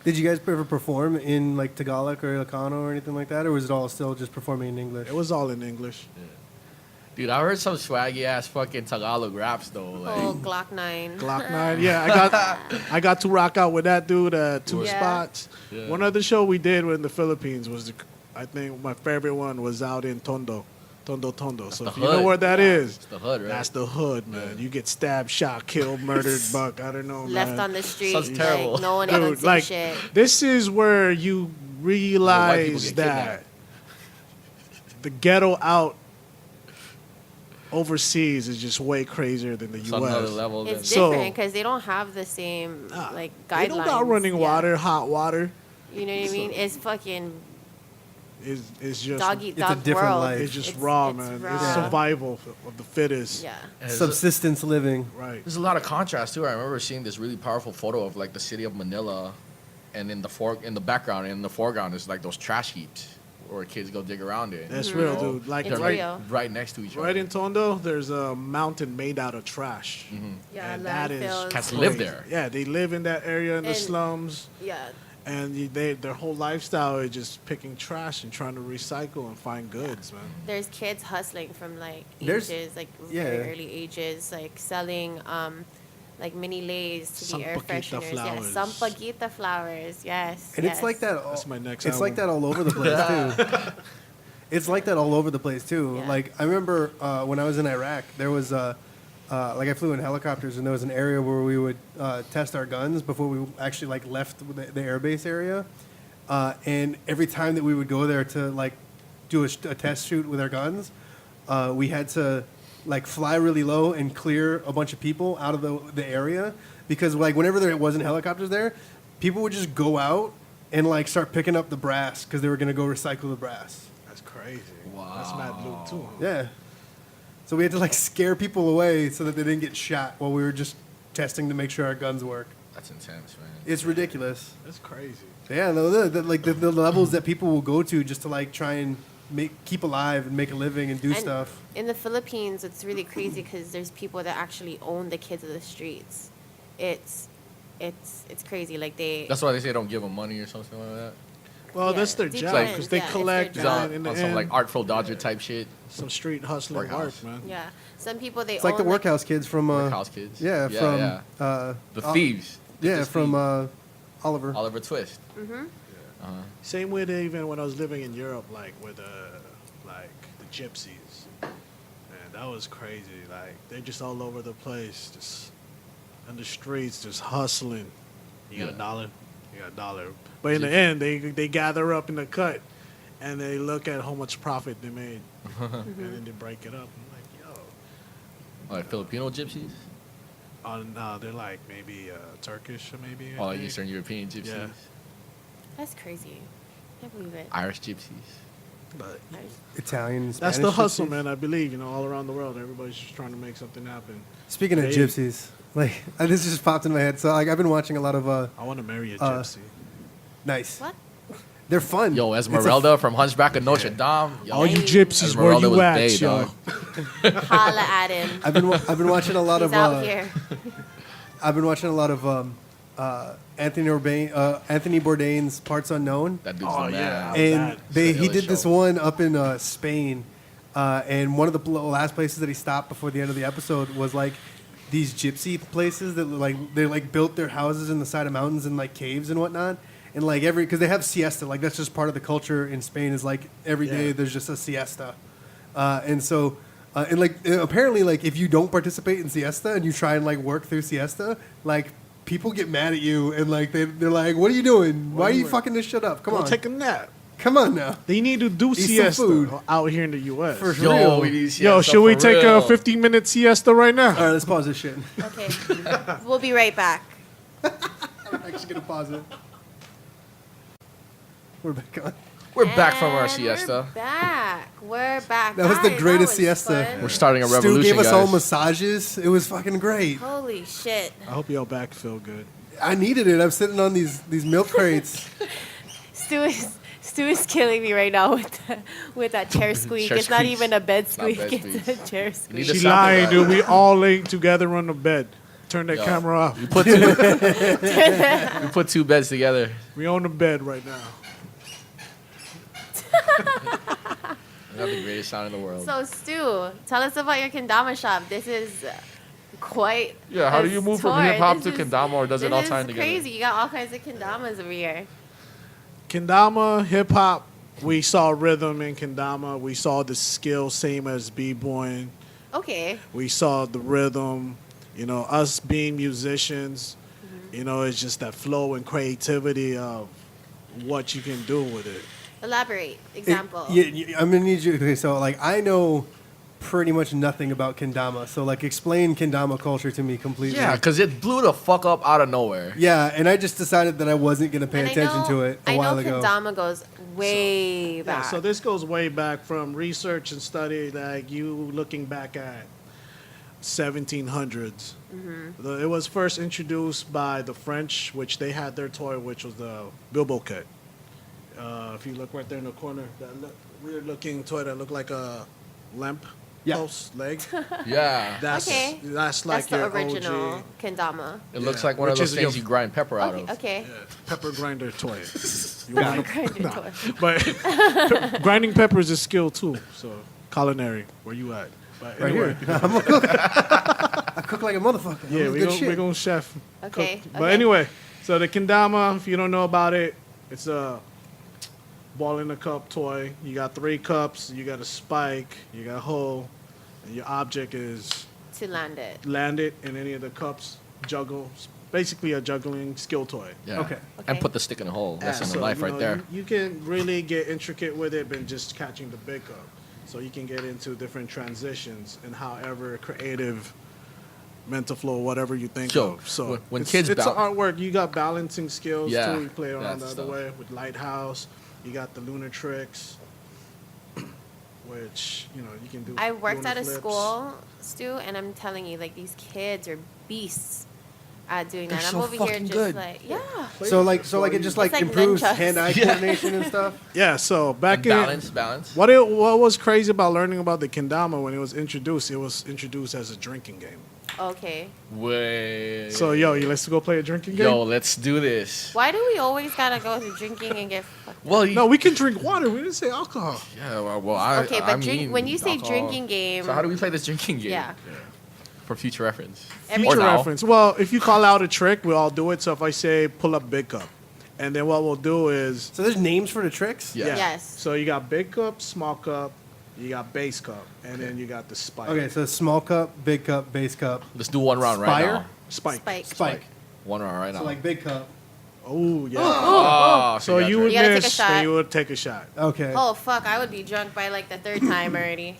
Did you guys ever perform in like Tagalog or Ilocano or anything like that, or was it all still just performing in English? It was all in English. Dude, I heard some swaggy ass fucking Tagalog raps though. Like, Oh, Glock 9. Glock 9. Yeah, I got to rock out with that dude at two Yeah. spots. Yeah. One other show we did in the Philippines was, I think my favorite one was out in Tondo. So the if you know hood. where that is, it's the hood, right? that's the hood, man. You get stabbed, shot, killed, murdered, buck. I don't know, Left man. on the street. Sounds terrible. Like, no one Dude, even say like, shit. this is where you people realize get that kidnapped. the ghetto out overseas is just way crazier than the It's on another U.S. level. It's So- different because they don't have the same like guidelines. They don't got running Yeah. water, hot water. You know what I mean? It's fucking It's just dog eat It's a dog different world. life. it's just raw, man. It's raw. survival of the fittest. Yeah. Subsistence living. Right. There's a lot of contrast too. I remember seeing this really powerful photo of like the city of Manila, and in the background and in the foreground is like those trash heaps where kids go dig around it. That's real, dude. Like It's right, real. Right next to each other. right in Tondo, there's a mountain made out of trash. Yeah, And that is landfills. Cats live crazy. there. Yeah, they live in that area in the And- slums, Yeah. and their whole lifestyle is just picking trash and trying to recycle and find goods, man. There's kids hustling from like There's- ages, like yeah. very early ages, like selling like mini lays to be air Sampaguita fresheners. Yeah, flowers. sampaguita flowers. Yes. And yes. it's like that. That's my next It's like that album. all over the place too. It's like that all over the place too. Yeah. Like I remember when I was in Iraq, there was like I flew in helicopters, and there was an area where we would test our guns before we actually like left the airbase area. And every time that we would go there to like do a test shoot with our guns, we had to like fly really low and clear a bunch of people out of the area, because like whenever there wasn't helicopters there, people would just go out and like start picking up the brass because they were gonna go recycle the brass. That's crazy. Wow. That's mad loot too. Huh? Yeah. So we had to like scare people away so that they didn't get shot while we were just testing to make sure our guns work. That's intense, man. It's ridiculous. That's crazy. Yeah, like the levels that people will go to just to like try and keep alive and make a living and do And stuff. in the Philippines, it's really crazy because there's people that actually own the kids of the streets. It's crazy. Like they. That's why they say don't give them money or something like that. Well, Yeah, that's their it job depends. because they Yeah, it's their collect He's job. and on, in the on some end, like Artful Dodger type shit. some street hustling Workhouse. work, man. Yeah. Some people they It's like own the workhouse kids from Workhouse kids. yeah, from yeah. The thieves. yeah, Just from thieves. Oliver. Oliver Twist. Same with even when I was living in Europe, like with like the gypsies, man, that was crazy. Like they're just all over the place, just on the streets, just hustling. You got Yeah. a dollar, you got a dollar. But in the end, they gather up in the cut, and they look at how much profit they made, and then they break it up. I'm like, yo, Like Filipino gypsies. they're like maybe Turkish or maybe. Or I like think. Eastern European gypsies. Yeah. That's crazy. Can't believe it. Irish gypsies. But Italian. that's Spanish the hustle, gypsies. man. I believe all around the world, everybody's just trying to make something happen. Speaking of Hey. gypsies, like this just popped in my head. So like I've been watching a lot of I want to marry a gypsy. nice. What? They're fun. Yo, It's a- Esmeralda from Hunchback of Notre Dame. Yo, All you Nice. gypsies, where Esmeralda you was at, bae, yo? dog. Holla at him. I've been watching a lot He's of out here. I've been watching a lot of Anthony Bourdain's Parts Unknown. That dude's Oh, the yeah. man. And It's he the did this show. one up in Spain, and one of the last places that he stopped before the end of the episode was like these gypsy places that like they like built their houses in the side of mountains and like caves and whatnot, and like because they have siesta, like that's just part of the culture in Spain is like every day Yeah. there's just a siesta, and so. And like apparently, like if you don't participate in siesta and you try and like work through siesta, like people get mad at you and like they're like, "What are you doing? Why are you fucking this shit up? Come Go on, take a nap. come on now." They need to do some siesta food. out here in the U.S. For Yo, real. we need Yo, siesta should we for take real. a 15-minute siesta right now? All right, let's pause this shit. Okay. We'll be right back. I'm actually gonna pause it. We're back on. We're back from our And siesta. We're back. That was the Guys, greatest was siesta. fun. We're starting a Stu revolution, gave us all guys. massages. It was fucking great. Holy shit. I hope your back feel good. I needed it. I'm sitting on these milk crates. Stu is killing me right now with that chair squeak. Chair It's not squeaks. even a bed It's not squeak. bed It's a squeaks. chair Need squeak. to She sample lying, that. dude. We all laying together on the bed. Turn that Yo. camera off. We put two beds together. We on the bed right now. We have the greatest sound in the world. So, Stu, tell us about your kendama shop. This is quite. Yeah, how a do you move from tour. hip hop This to is- kendama, or does it all tie This together? is crazy. You got all kinds of kendamas over here. Kendama, hip hop, we saw rhythm in Kendama. We saw the skill, same as b-boying. Okay. We saw the rhythm. You know, us being musicians, you know, it's just that flow and creativity of what you can do with it. Elaborate. Example. I'm gonna need you. Okay, so like I know pretty much nothing about kendama. So like explain kendama culture to me completely. Yeah, because it blew the fuck up out of nowhere. Yeah, and I just decided that I wasn't gonna pay And attention to it a while I know ago. kendama goes way Yeah, back. so this goes way back from research and study, like you looking back at 1700s. It was first introduced by the French, which they had their toy, which was the bilboquet. If you look right there in the corner, that weird looking toy that looked like a lamp Yeah. post leg. Yeah. That's Okay. That's like That's the your original OG. kendama. It looks Yeah, like one of which those is things your- you grind pepper out Okay. of. Okay. Yeah, pepper grinder toy. You Pepper want- grinder toy. But grinding pepper is a skill too. So culinary, where you at? But Right anyway, here. I'm a cook. I cook like a motherfucker. yeah, I'm we good gonna, shit. we're gonna chef. Okay, cook. But okay. anyway, so the kendama, if you don't know about it, it's a ball in a cup toy. You got 3 cups. You got a spike. You got a hole, and your object is To land it. land it in any of the cups. Juggle. Basically a juggling skill toy. Yeah. Okay. And Okay. put the stick in the hole. That's Yeah, in the so, life you right know, there. You can really get intricate with it than just catching the big cup. So you can get into different transitions and however creative mental flow, whatever you think So, of. So when it's, kids it's bal- artwork. You got balancing skills Yeah, too. You play around the that other stuff. way with Lighthouse. You got the lunar tricks, which you know you can do. I worked lunar at a flips. school, Stu, and I'm telling you, like, these kids are beasts at doing They're that. so I'm over here fucking just good. like, yeah. So like it just like It's like improves nunchucks. hand-eye coordination and stuff. Yeah. So back And in balance. what was crazy about learning about the kendama when it was introduced as a drinking game. Okay. Way. So yo, let's go play a drinking game. Yo, let's do this. Why do we always gotta go to drinking and get fucked? Well, No, we can drink water. We didn't say alcohol. Yeah, well, I Okay, but I drink, mean, when you say alcohol. drinking game, So how do we play this drinking game? Yeah. For future reference. Every- Or Future now. reference. Well, if you call out a trick, we'll all do it. So if I say pull up big cup, and then what we'll do is So there's names for the tricks. Yeah. Yes. So you got big cup, small cup, you got base cup, and then you got the spike. Okay, so small cup, big cup, base cup, Let's do one round right Spire? now. Spike. Spike. spike. One round right now. So like big cup. Oh yeah. oh, So you would. would You gotta take a miss, shot. then you would take a shot, Okay. Oh fuck! I would be drunk by like the 3rd time already.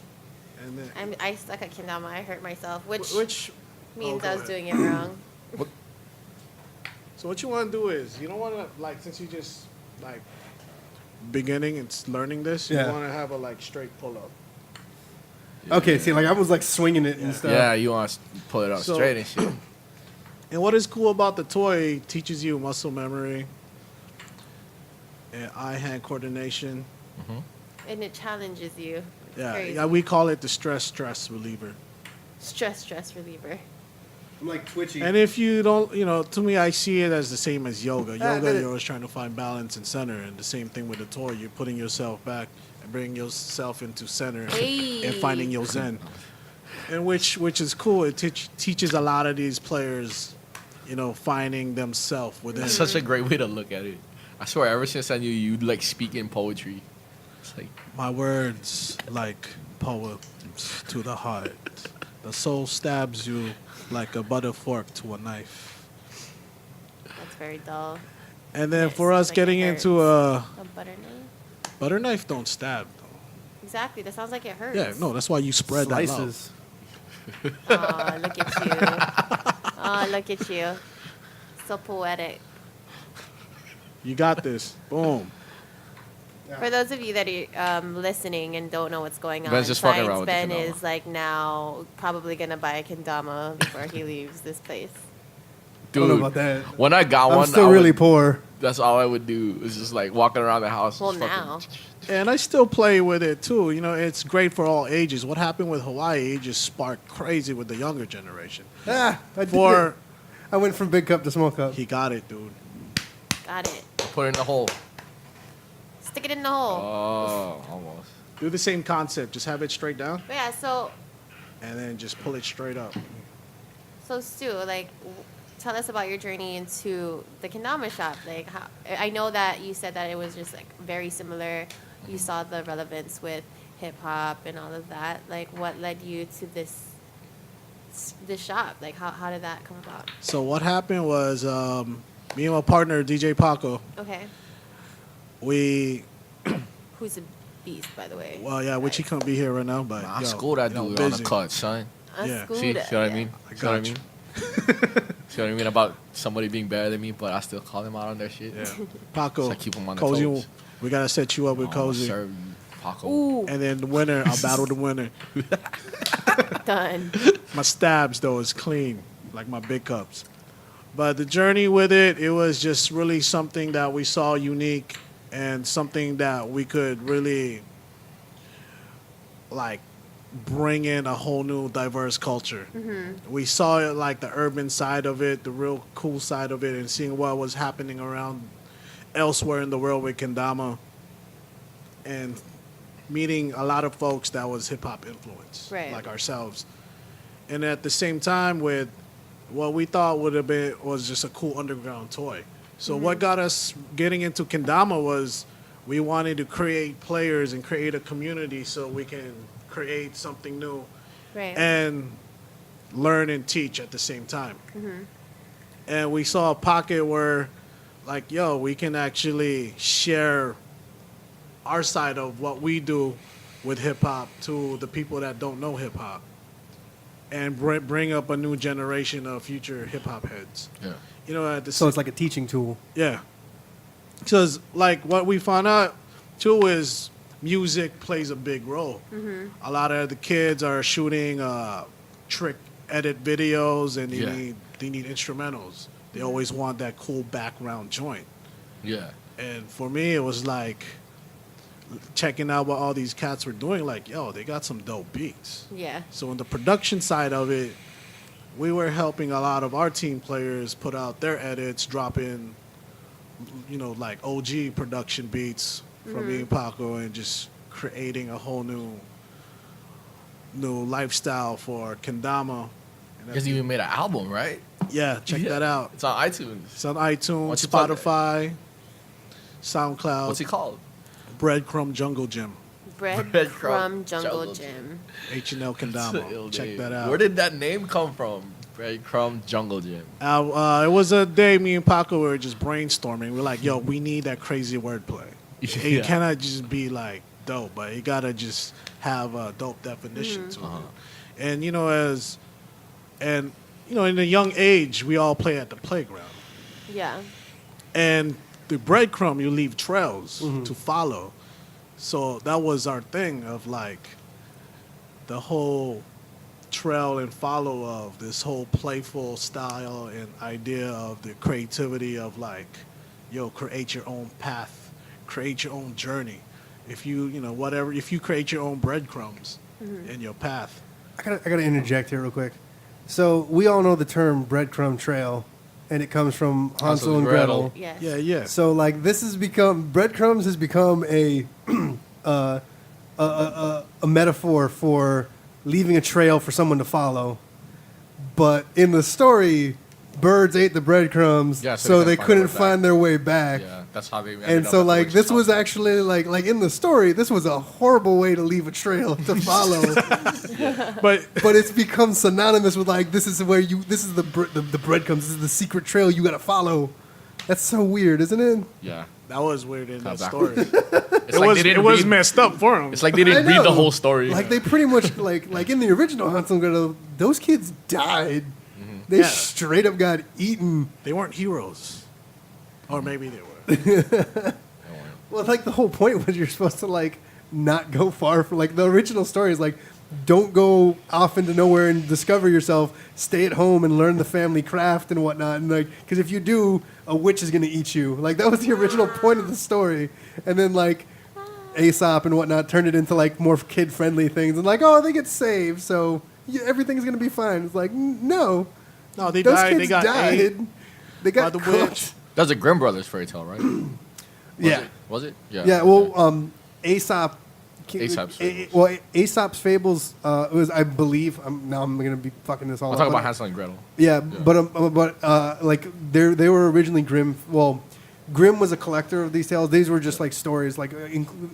and then I suck at kendama. I hurt myself, which which. means go I was ahead. doing it wrong. So what you want to do is you don't want to like since you just like beginning and learning this, you Yeah. want to have a like straight pull up. Okay. See, like I was like swinging it and Yeah. stuff. Yeah, you want to pull it up So- straight and shit. And what is cool about the toy, it teaches you muscle memory and eye-hand coordination. And it challenges you. Yeah, Crazy. yeah, we call it the stress reliever. Stress reliever. I'm like twitchy. And if you don't, you know, to me, I see it as the same as yoga. Ah, Yoga, but it- you're always trying to find balance and center, and the same thing with the toy. You're putting yourself back and bringing yourself into center Hey. and finding your zen. And which is cool. It teaches a lot of these players, you know, finding themselves within. That's such a great way to look at it. I swear, ever since I knew you, like speak in poetry. It's like, My words like poems to the heart. The soul stabs you like a butter fork to a knife. That's very dull. And then Yes, for us like getting it into A butter knife. butter knife don't stab though. Exactly. That sounds like it hurts. Yeah, no, that's why you spread that love. Slices. Oh, look at you. Oh, look at you. So poetic. You got this. Boom. For those of you that are listening and don't know what's going on, Ben's just fucking around with the Ben kendama. is like now probably gonna buy a kendama before he leaves this place. I don't know dude, about that. when I got I'm one, still I really would- poor. that's all I would do is just like walking around the house. Well, just fucking- now. And I still play with it too. You know, it's great for all ages. What happened with Hawaii just sparked crazy with the younger generation. I did For it. I went from big cup to small cup. he got it, dude. Got it. Put it in the hole. Stick it in the hole. Oh, almost. Do the same concept. Just have it straight down, But yeah, and then just pull it straight up. so Stu, like, tell us about your journey into the kendama shop. Like, how, I know that you said that it was just like very similar. You saw the relevance with hip hop and all of that. Like, what led you to this shop? Like, how did that come about? So what happened was, me and my partner DJ Paco, Okay, we who's a beast, by the way. well, yeah, which he couldn't be here right now, but I yo, schooled that you know, dude on the busy. cut, son. Yeah. See what I mean? I See what I got you. mean? See what I mean about somebody being better than me, but I still call them out on their shit. Yeah, Paco, So I keep 'em on the Cozy, toes. we gotta set you up with I'ma Cozy, serve you, Paco. Ooh, and then the winner, I'll battle the winner. done. My stabs though is clean, like my big cups. But the journey with it, it was just really something that we saw unique and something that we could really like bring in a whole new diverse culture. We saw it like the urban side of it, the real cool side of it, and seeing what was happening around elsewhere in the world with kendama, and meeting a lot of folks that was hip hop influence, Right. like ourselves. And at the same time, with what we thought would have been was just a cool underground toy. So what got us getting into kendama was we wanted to create players and create a community so we can create something new Right. and learn and teach at the same time. And we saw a pocket where, like, yo, we can actually share our side of what we do with hip hop to the people that don't know hip hop, and bring up a new generation of future hip hop heads. Yeah. You know, at the So it's like a teaching tool. yeah. Because, like, what we found out, too, is music plays a big role. A lot of the kids are shooting trick edit videos, and Yeah. they need instrumentals. They always want that cool background joint. Yeah. And for me, it was like checking out what all these cats were doing. Like, yo, they got some dope beats. Yeah. So in the production side of it, we were helping a lot of our team players put out their edits, drop in, you know, like OG production beats from me and Paco, and just creating a whole new lifestyle for kendama. And You guys even made an album, right? yeah, check Yeah. that out. It's on iTunes. It's on iTunes, What's it called? Spotify, SoundCloud, What's it called? Breadcrumb Jungle Gym, Breadcrumb Crumb Jungle Jungle Gym. HNL It's an Kendama. ill Check name. that out. Where did that name come from? Breadcrumb Jungle Gym. It was a day me and Paco were just brainstorming. We're like, yo, we need that crazy wordplay. It Yeah. cannot just be like dope, but it gotta just have a dope definition to it. And you know, in a young age, we all play at the playground. Yeah. And the breadcrumb, you leave trails to follow. So that was our thing of like the whole trail and follow of this whole playful style and idea of the creativity of like, yo, create your own path, create your own journey. If you create your own breadcrumbs in your path. I gotta interject here real quick. So we all know the term breadcrumb trail, and it comes from Hansel and Gretel. Yes. Yeah, yeah. So like this has become breadcrumbs has become a a metaphor for leaving a trail for someone to follow. But in the story, birds ate the breadcrumbs, Yeah, so they couldn't find their way back. Yeah, that's how they. And so like this was actually like in the story, this was a horrible way to leave a trail to follow. But But it's become synonymous with like this is the breadcrumbs. This is the secret trail you gotta follow. That's so weird, isn't it? Yeah. that was weird in that Kinda story. It's It was messed up for him. It's like they didn't I read the know. whole story. Like they pretty much like in the original Hansel and Gretel, those kids died. They Yeah. straight up got eaten. They weren't heroes. Or maybe they were. Well, like the whole point was you're supposed to like not go far from like the original story is like don't go off into nowhere and discover yourself. Stay at home and learn the family craft and whatnot. And like because if you do, a witch is gonna eat you. Like that was the original point of the story. And then like Aesop and whatnot, turned it into like more kid-friendly things, and like, oh, they get saved, so everything's gonna be fine. It's like, no, No, they those died. kids They got died. ate They got by the cooked. witch. That was a Grimm Brothers fairy tale, right? Yeah. Was it? Yeah. Yeah, well, Aesop. Aesop's Fables. Well, Aesop's Fables was, I believe. now I'm gonna be fucking this all I'll up. talk about Hansel and Gretel. Yeah, but like they were originally Grimm. Well, Grimm was a collector of these tales. These were just like stories, like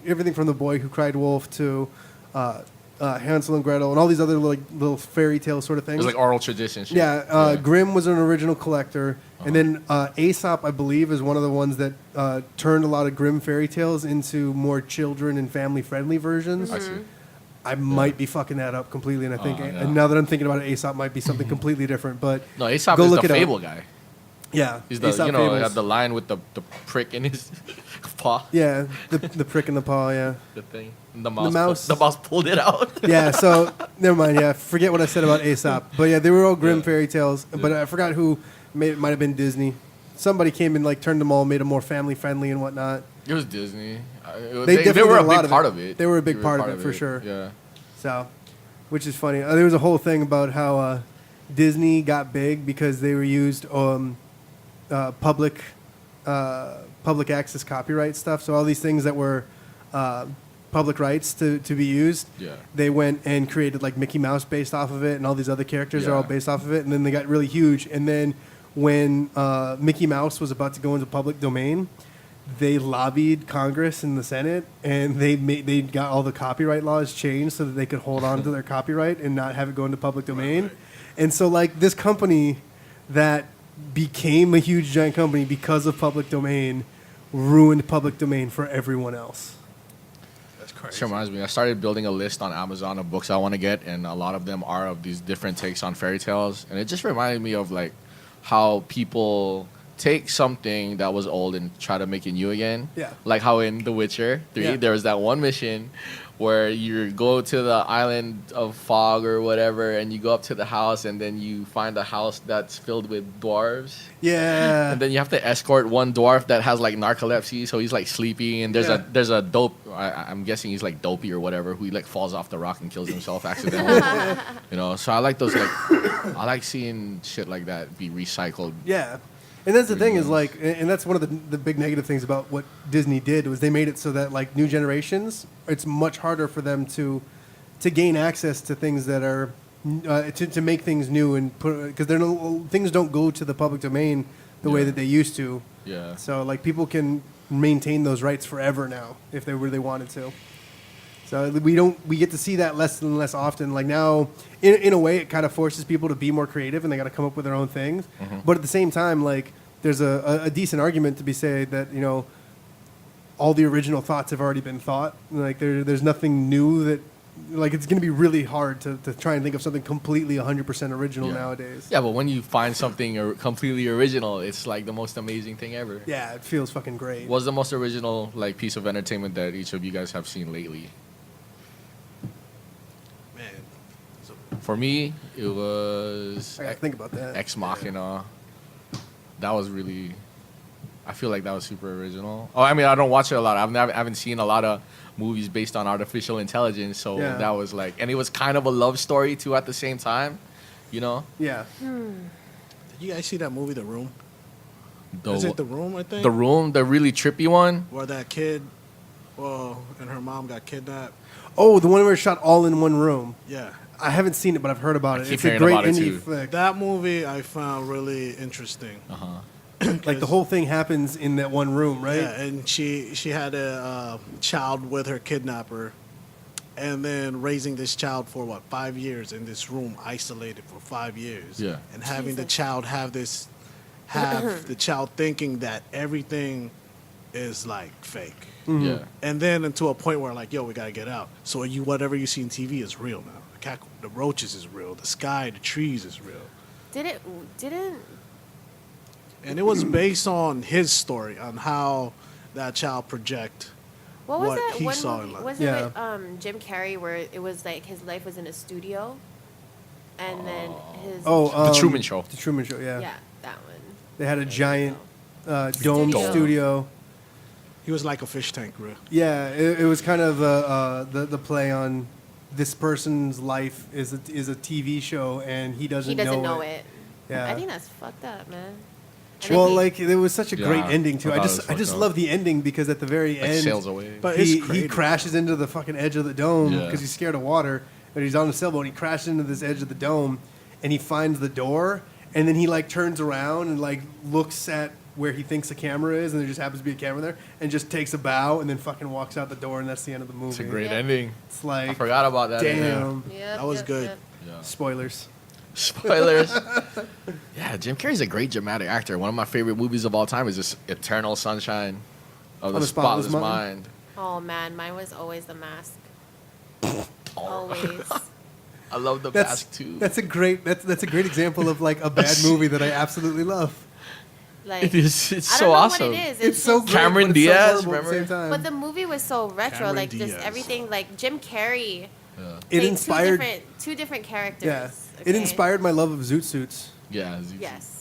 everything from The Boy Who Cried Wolf to Hansel and Gretel and all these other little fairy tale sort of It things. was like oral tradition shit. Yeah, Grimm was an original collector, and then Aesop, I believe, is one of the ones that turned a lot of Grimm fairy tales into more children and family-friendly versions. I see. I might be fucking that up completely, and I think yeah. and now that I'm thinking about it, Aesop might be something completely different. But No, Aesop go is look the it up. fable guy. Yeah, He's the Aesop you know Fables. had the line with the prick in his paw. Yeah, the prick in the paw. Yeah, The thing. And the mouse. mouse. The mouse pulled it out. yeah. So never mind. Yeah, forget what I said about Aesop. But yeah, they were all Grimm fairy tales. But I forgot who made it. Might have been Disney. Somebody came and like turned them all, made them more family friendly and whatnot. It was Disney. They definitely were did a lot big part of it. They were a big part of it for sure. Yeah. So, which is funny. There was a whole thing about how Disney got big because they were used public access copyright stuff. So all these things that were public rights to be used, Yeah. they went and created like Mickey Mouse based off of it, and all these other characters are all Yeah. based off of it. And then they got really huge. And then when Mickey Mouse was about to go into public domain, they lobbied Congress and the Senate, and they got all the copyright laws changed so that they could hold on to their copyright and not have it go into public domain. And so, like, this company that became a huge giant company because of public domain ruined public domain for everyone else. That's crazy. This reminds me. I started building a list on Amazon of books I want to get, and a lot of them are of these different takes on fairy tales. And it just reminded me of like how people take something that was old and try to make it new again. Yeah. Like how in The Witcher 3, Yeah. there was that one mission where you go to the island of fog or whatever, and you go up to the house, and then you find a house that's filled with dwarves. Yeah. And then you have to escort one dwarf that has like narcolepsy, so he's like sleepy, and there's a dope. I'm guessing he's like dopey or whatever, who like falls off the rock and kills himself accidentally. You know, so I like those I like seeing shit like that be recycled. Yeah. And that's the thing is like, and that's one of the big negative things about what Disney did was they made it so that like new generations, it's much harder for them to gain access to things that are to make things new and put because things don't go to the public domain the way Yeah. that they used to. Yeah. So like people can maintain those rights forever now if they really wanted to. So we get to see that less and less often. Like now, in a way, it kind of forces people to be more creative and they got to come up with their own things. But at the same time, like there's a decent argument to be said that all the original thoughts have already been thought. Like there's nothing new that like it's going to be really hard to try and think of something completely 100% original nowadays. Yeah, but when you find something completely original, it's like the most amazing thing ever. Yeah, it feels fucking great. What's the most original like piece of entertainment that each of you guys have seen lately? Man. So, For me, it was I got to think about that. Ex Machina. That was really. I feel like that was super original. Oh, I mean, I don't watch it a lot. I haven't seen a lot of movies based on artificial intelligence, so Yeah. that was like, and it was kind of a love story too at the same time, you know. Yeah. did you guys see that movie, The Room? The, Is it The Room, I think? The Room, the really trippy one. Where that kid, and her mom got kidnapped. Oh, the one where it's shot all in one room. Yeah. I haven't seen it, but I've heard about it. keep It's a hearing great about it, indie too. flick. That movie I found really interesting. Like the whole thing happens in that one room, right? Yeah, and she had a child with her kidnapper, and then raising this child for 5 years in this room, isolated for 5 years. Yeah. And having the Jesus. child have the child thinking that everything is like fake. Yeah. And then to a point where like, yo, we gotta get out. So whatever you see on TV is real now. The roaches is real. The sky, the trees is real. Didn't And it was based on his story on how that child project what was what that he one saw movie? in life. Was Yeah. it with Jim Carrey where it was like his life was in a studio, and then his Oh, The Truman Show. The Truman Show, yeah. yeah, that one. They had a There you giant go. domed Studio. studio. He was like a fish tank, bro. Yeah, it was kind of the play on this person's life is a TV show and he doesn't know it. Yeah. I think that's fucked up, man. Well, like it was such a great Yeah, ending too. I I thought it just was I just fucked love the ending because at the very Like end sails away. But he it's crazy. crashes into the fucking edge of the dome Yeah. because he's scared of water. But he's on a sailboat and he crashes into this edge of the dome and he finds the door and then he like turns around and like looks at where he thinks the camera is and there just happens to be a camera there and just takes a bow and then fucking walks out the door and that's the end of the movie. It's a great Yeah. ending. It's like I forgot about that. damn. Yep, That was yep, good. yep. Yeah. Spoilers. Spoilers. Yeah, Jim Carrey's a great dramatic actor. One of my favorite movies of all time is this Eternal Sunshine of the Spotless Mind. Oh man, mine was always The Mask. Always. I love the That's mask too. that's a great example of like a bad movie that I absolutely love. Like, It is. It's I so don't know awesome. what it is. It's so just- great, Cameron but it's so Diaz, horrible at the remember? same time. But the movie was so retro, Cameron like just Diaz. everything, like Jim Carrey. Yeah. it played inspired two different characters. yeah. It okay? inspired my love of zoot suits. Yeah. Yes.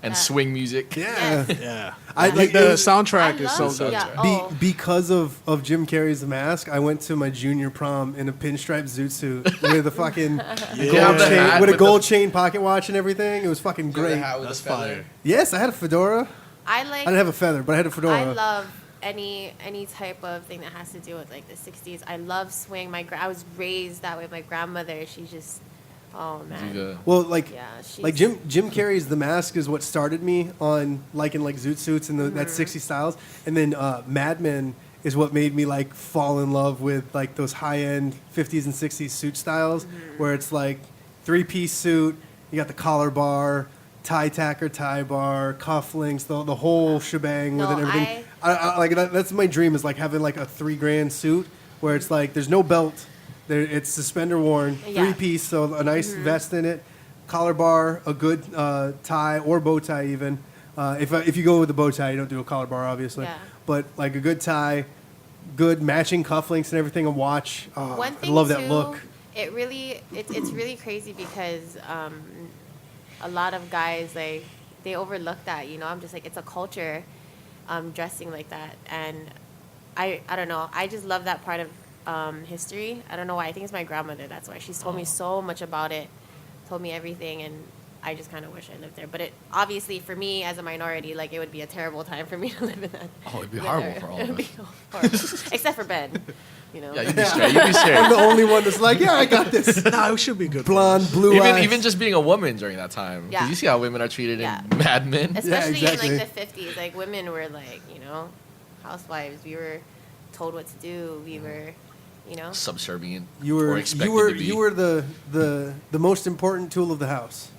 And that. swing music. Yeah. Yes. Yeah. I Like the it- soundtrack I is so love- good. yeah. too. Oh. Because of Jim Carrey's The Mask, I went to my junior prom in a pinstripe zoot suit with a fucking Yeah. gold The chain, hat with a with gold the- chain pocket watch and everything. It was fucking great. That's fire. Yes, I had a fedora. I I like. didn't have a feather, but I had a fedora. I love any type of thing that has to do with like the '60s. I love swing. I was raised that way. My grandmother, she's just, oh man. Well, like Yeah, she's- like Jim Carrey's The Mask is what started me on liking like zoot suits and that 60s styles, and then Mad Men is what made me like fall in love with like those high end 50s and 60s suit styles, where it's like 3-piece suit, you got the collar bar, tie tacker, tie bar, cufflinks, the whole shebang with No, it and everything. I like that's my dream is like having like a $3,000 suit where it's like there's no belt. There, it's suspender worn, Yeah. 3-piece, so a nice vest in it, collar bar, a good tie or bow tie even. If you go with the bow tie, you don't do a collar bar, obviously. Yeah. But like a good tie, good matching cufflinks and everything, a watch. Oh, One I thing love too, that look. It's really crazy because a lot of guys like they overlook that. You know, I'm just like it's a culture, dressing like that, and I don't know. I just love that part of history. I don't know why. I think it's my grandmother. That's why she's told me so much about it, told me everything, and I just kind of wish I lived there. But it obviously for me as a minority, like it would be a terrible time for me to live in that. Oh, it'd be live horrible there. for all It'd of be us. horrible. Except for Ben. You know. Yeah, you'd be scared. You'd be I'm scared. the only one that's like, yeah, I got this. Nah, it should be good. for Blonde, us. blue eyes. Even just being a woman during that time. 'Cause Yeah. you see how women are treated Yeah. in Mad Men. Especially exactly. in like the 50s, like women were like, you know, housewives. We were told what to do. We were, you know. Subservient. You or were expected you were to be. you were the most important tool of the house.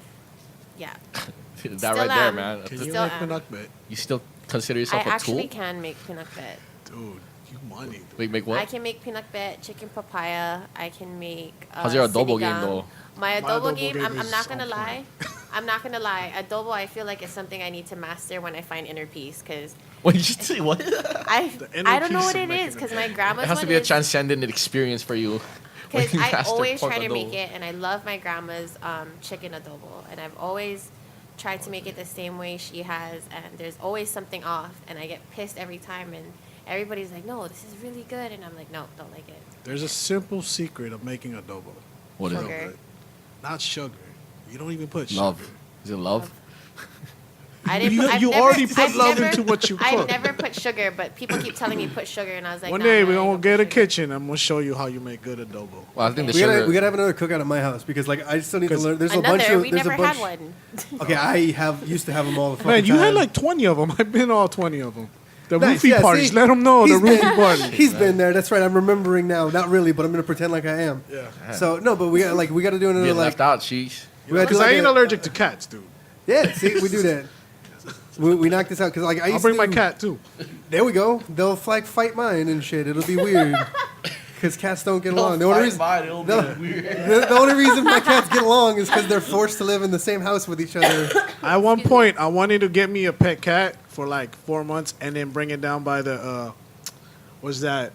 Yeah. that Still right there, am. man. Can Still you make am. Pinocchio? You still consider I yourself a actually tool? can make pinakbet. Dude, you money. Dude. Wait, make what? I can make pinakbet, chicken papaya. I can make. How's your adobo game, sinigang. though? My My adobo adobo game, game I'm is not gonna on lie. I'm not gonna lie. Adobo, I feel like it's something I need to master when I find inner peace, because What did you say? What? I inner I don't know peace what of it making is, a because game. my grandma's It has to one be a is- transcendent experience for you. when Because you I master always pork try to adobo. make it, and I love my grandma's chicken adobo, and I've always tried to make it the same way she has, and there's always something off, and I get pissed every time, and everybody's like, "No, this is really good," and I'm like, "No, don't like it." There's a simple secret of making adobo. What is Sugar. it? Not sugar. You don't even put Love. sugar. Is it love? I didn't. You- I've you never- already put I've love never- into what you I've cook. never put sugar, but people keep telling me put sugar, and I was like, One nah, day man, we're I gonna don't get put a sugar. kitchen. I'm gonna show you how you make good adobo. Well, I think the We sugar. gotta have another cookout at my house because like I still need to 'Cause learn. There's Another, a bunch of we there's never a bunch. had one. Okay, I used to have them all the fucking Man, you time. had like 20 of them. I've been all 20 of them. The Nice, roofie yeah, parties. see? Let them know the He's roofie been- parties. He's been there. That's right. I'm remembering now. Not really, but I'm gonna pretend like I am. Yeah. So no, but we got to do another Get like. left out, sheesh. We gotta do Because I like ain't a- allergic to cats, dude. Yeah, see, we do that. We knock this out because like I used I'll bring to, my cat too. There we go. They'll like fight mine and shit. It'll be weird because cats don't get along. The only reason, the only reason my cats get along is because they're forced to live in the same house with each other. At one point, I wanted to get me a pet cat for like 4 months and then bring it down by the, what's that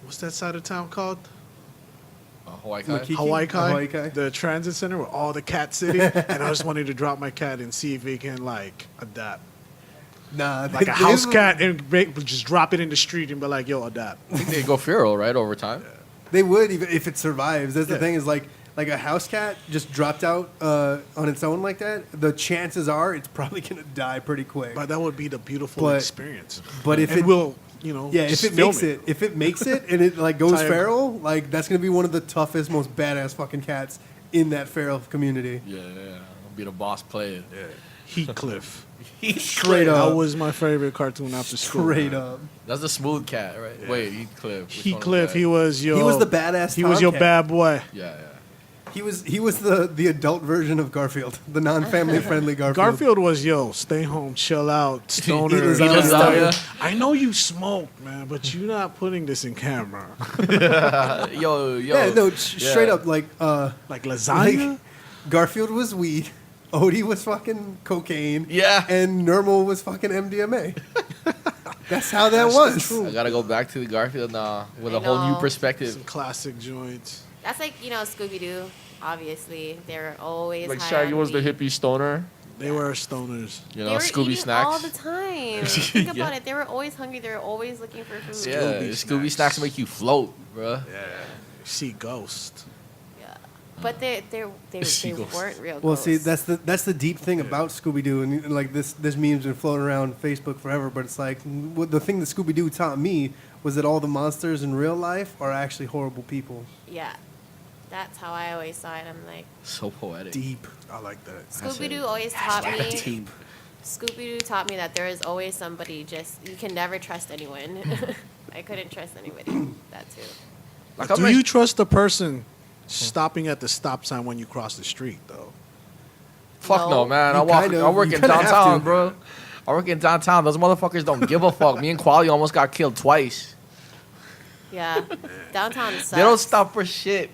side of town called? Hawaii Kai? Makiki? Hawaii Kai, Hawaii Kai. the transit center where all the cats sitting. And I just wanted to drop my cat and see if it can like adapt. Nah, Like a house cat and just drop it in the street and be like, yo, adapt. I think they go feral, right, over time. They would even if it survives. That's the Yeah. thing is like a house cat just dropped out on its own like that. The chances are it's probably gonna die pretty quick. But that would be the beautiful But- experience. But if and it we'll, you know, yeah, just if it film makes it, if it makes it and it like goes Tired. feral, like that's gonna be one of the toughest, most badass fucking cats in that feral community. Yeah, I'll be the boss player. Yeah. Heathcliff. Straight That up, was my favorite cartoon after school. straight man. up. That's the smooth cat, right? Wait, Heathcliff. Which one was Heathcliff, that? he was your. He was the badass. He was your tomcat. bad boy. Yeah. He was the adult version of Garfield, the non-family friendly Garfield. Garfield was stay home, chill out, stoner. Eat lasagna. you know, Lasagna. I know you smoke, man, but you're not putting this in camera. Yo. Yeah, no, straight up like Like lasagna. like Garfield was weed, Odie was fucking cocaine, Yeah. and Normal was fucking MDMA. That's how that That's was. true. I gotta go back to the Garfield now with I a whole new know. perspective. Some classic joints. That's like, Scooby Doo. Obviously, they were always Like high Shaggy on was the weed. hippie stoner. They were stoners. You They know, were Scooby eating snacks. all the time. Think Yeah. about it. They were always hungry. They were always looking for food. Yeah, Scooby Scooby snacks. snacks make you float, bruh. Yeah. See ghost. Yeah. But they Seagulls. weren't real. Well, see, ghosts. that's the deep thing about Scooby Doo, and like this meme's been floating around Facebook forever. But it's like the thing that Scooby Doo taught me was that all the monsters in real life are actually horrible people. Yeah. That's how I always saw it. I'm like, So poetic. Deep. I like that. Scooby Doo always taught me. Deep. Scooby Doo taught me that there is always somebody. You can never trust anyone. I couldn't trust anybody. That too. Like, Do you trust the person stopping at the stop sign when you cross the street, though? Fuck no, No. man. You I kinda- work you in kinda have downtown, to. bro. I work in downtown. Those motherfuckers don't give a fuck. Me and Quali almost got killed twice. Yeah. Downtown sucks. They don't stop for shit.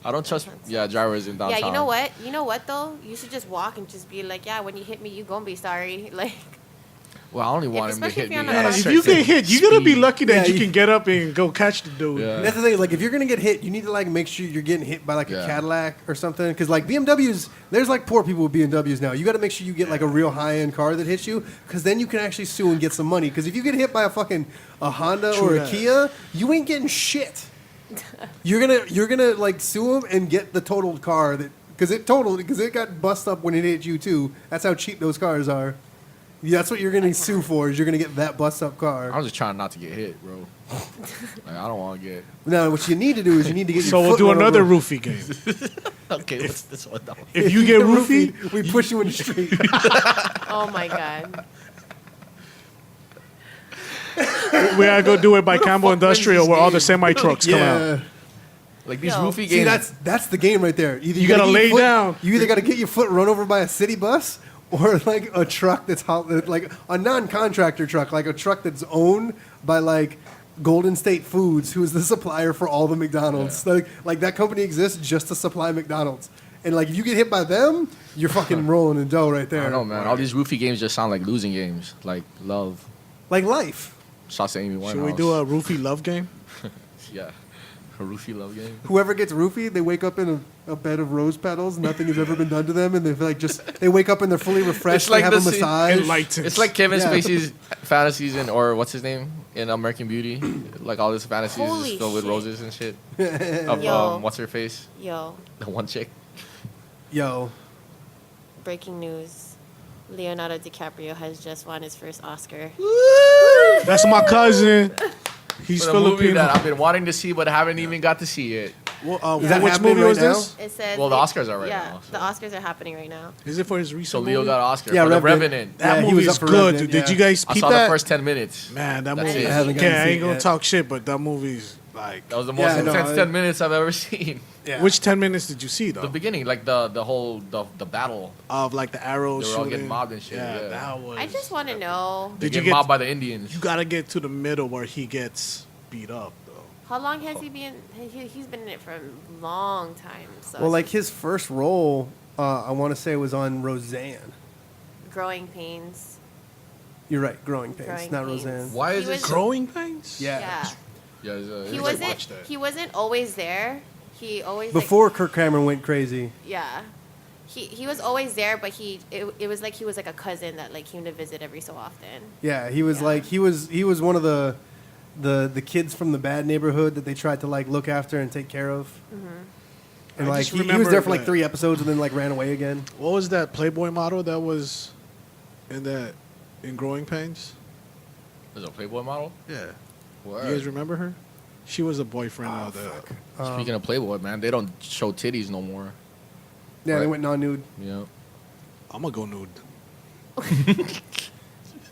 I don't trust. Yeah, drivers in downtown. Yeah, you know what? You know what though? You should just walk and just be like, yeah, when you hit me, you gonna be sorry. Like, Well, I only want him to especially hit if you're me. on a at a bus. If certain you get hit, you gotta be speed. lucky that Yeah, you you- can get up and go catch the dude. Yeah. That's the thing. Like, if you're gonna get hit, you need to like make sure you're getting hit by like a Yeah. Cadillac or something. Because like BMWs, there's like poor people with BMWs now. You got to make sure you get like a real high end car that hits you, because then you can actually sue and get some money. Because if you get hit by a Honda True or a that. Kia, you ain't getting shit. You're gonna like sue them and get the totaled car because it got bust up when it hit you too. That's how cheap those cars are. That's what you're gonna sue for. Is you're gonna get that bust up car. I'm just trying not to get hit, bro. Like, I don't want to get. Now, what you need to do is you need to get. So your we'll foot do run another over. roofie game. Okay, what's this one? Though? If you get roofied, we push you in the street. oh my god. we gotta go do it by Campbell fuck wins Industrial this where all the game? semi trucks come out. Yeah. Like these Yo. roofie See, games. that's the game right there. Either You gotta get lay your foot- down. You either got to get your foot run over by a city bus or like a truck that's like a non-contractor truck, like a truck that's owned by like Golden State Foods, who is the supplier for all the McDonald's. Yeah. Like that company exists just to supply McDonald's. And like if you get hit by them, you're fucking rolling in dough right I there. don't know, man. All these roofie games just sound like losing games. Like love. Like life. Shots at Amy Winehouse. Should we do a roofie love game? Yeah. A roofie love game. Whoever gets roofied, they wake up in a bed of rose petals. Nothing has ever been done to them, and they're like they wake up and they're fully refreshed. It's like they have a the scene- massage. Enlightened. It's like Kevin Yeah. Spacey's fantasies or what's his name in American Beauty. Like all his fantasies Holy is filled with shit. roses and shit. Of Yo. what's her face? Yo, The one chick. Yo, breaking news. Leonardo DiCaprio has just won his first Oscar. That's my cousin. He's For the movie Filipino. that I've been wanting to see but haven't even got to see it. Well, Is that which happening movie was right now? this? It says Well, the Oscars are right yeah, now, so. the Oscars are happening right now. Is it for his So recent Leo movie? got an Oscar Yeah, for The Revenant. Revenant. That Yeah, he movie was is up for good, Revenant, dude. Did yeah. you guys I peep saw that? the first 10 minutes. Man, that That's movie. it. I haven't gotten to Okay, I see ain't it gonna yet. talk shit, but that movie's like. That was the most Yeah, no, intense I- 10 minutes I've ever seen. yeah. Which 10 minutes did you see though? The beginning, like the whole battle. Of like the arrows They were all shooting. getting mobbed and shit, yeah. that was. I just want to know They Did you get get? mobbed by the Indians. You gotta get to the middle where he gets beat up though. how long has he been? He's been in it for a long time. So Well, like his first role, I want to say was on Roseanne. growing pains. You're right, Growing Pains, Growing not Pains. Roseanne. Why is He it was- so? Growing pains. Yeah. Yeah, Yeah, it's, he I wasn't. watched that. He wasn't always there. He always like, Before Kirk Cameron went crazy. yeah. He was always there, but it was like he was like a cousin that like came to visit every so often. Yeah, he was Yeah. like he was one of the kids from the bad neighborhood that they tried to like look after and take care of. And I like just he was remember there for like that- 3 episodes and then like ran away again. What was that Playboy model that was in Growing Pains? There's a Playboy model. Yeah. Word. You guys remember her? She was a boyfriend of the. Speaking of Playboy, man, they don't show titties no more. Yeah, they Right. went non-nude. Yeah. I'm gonna go nude.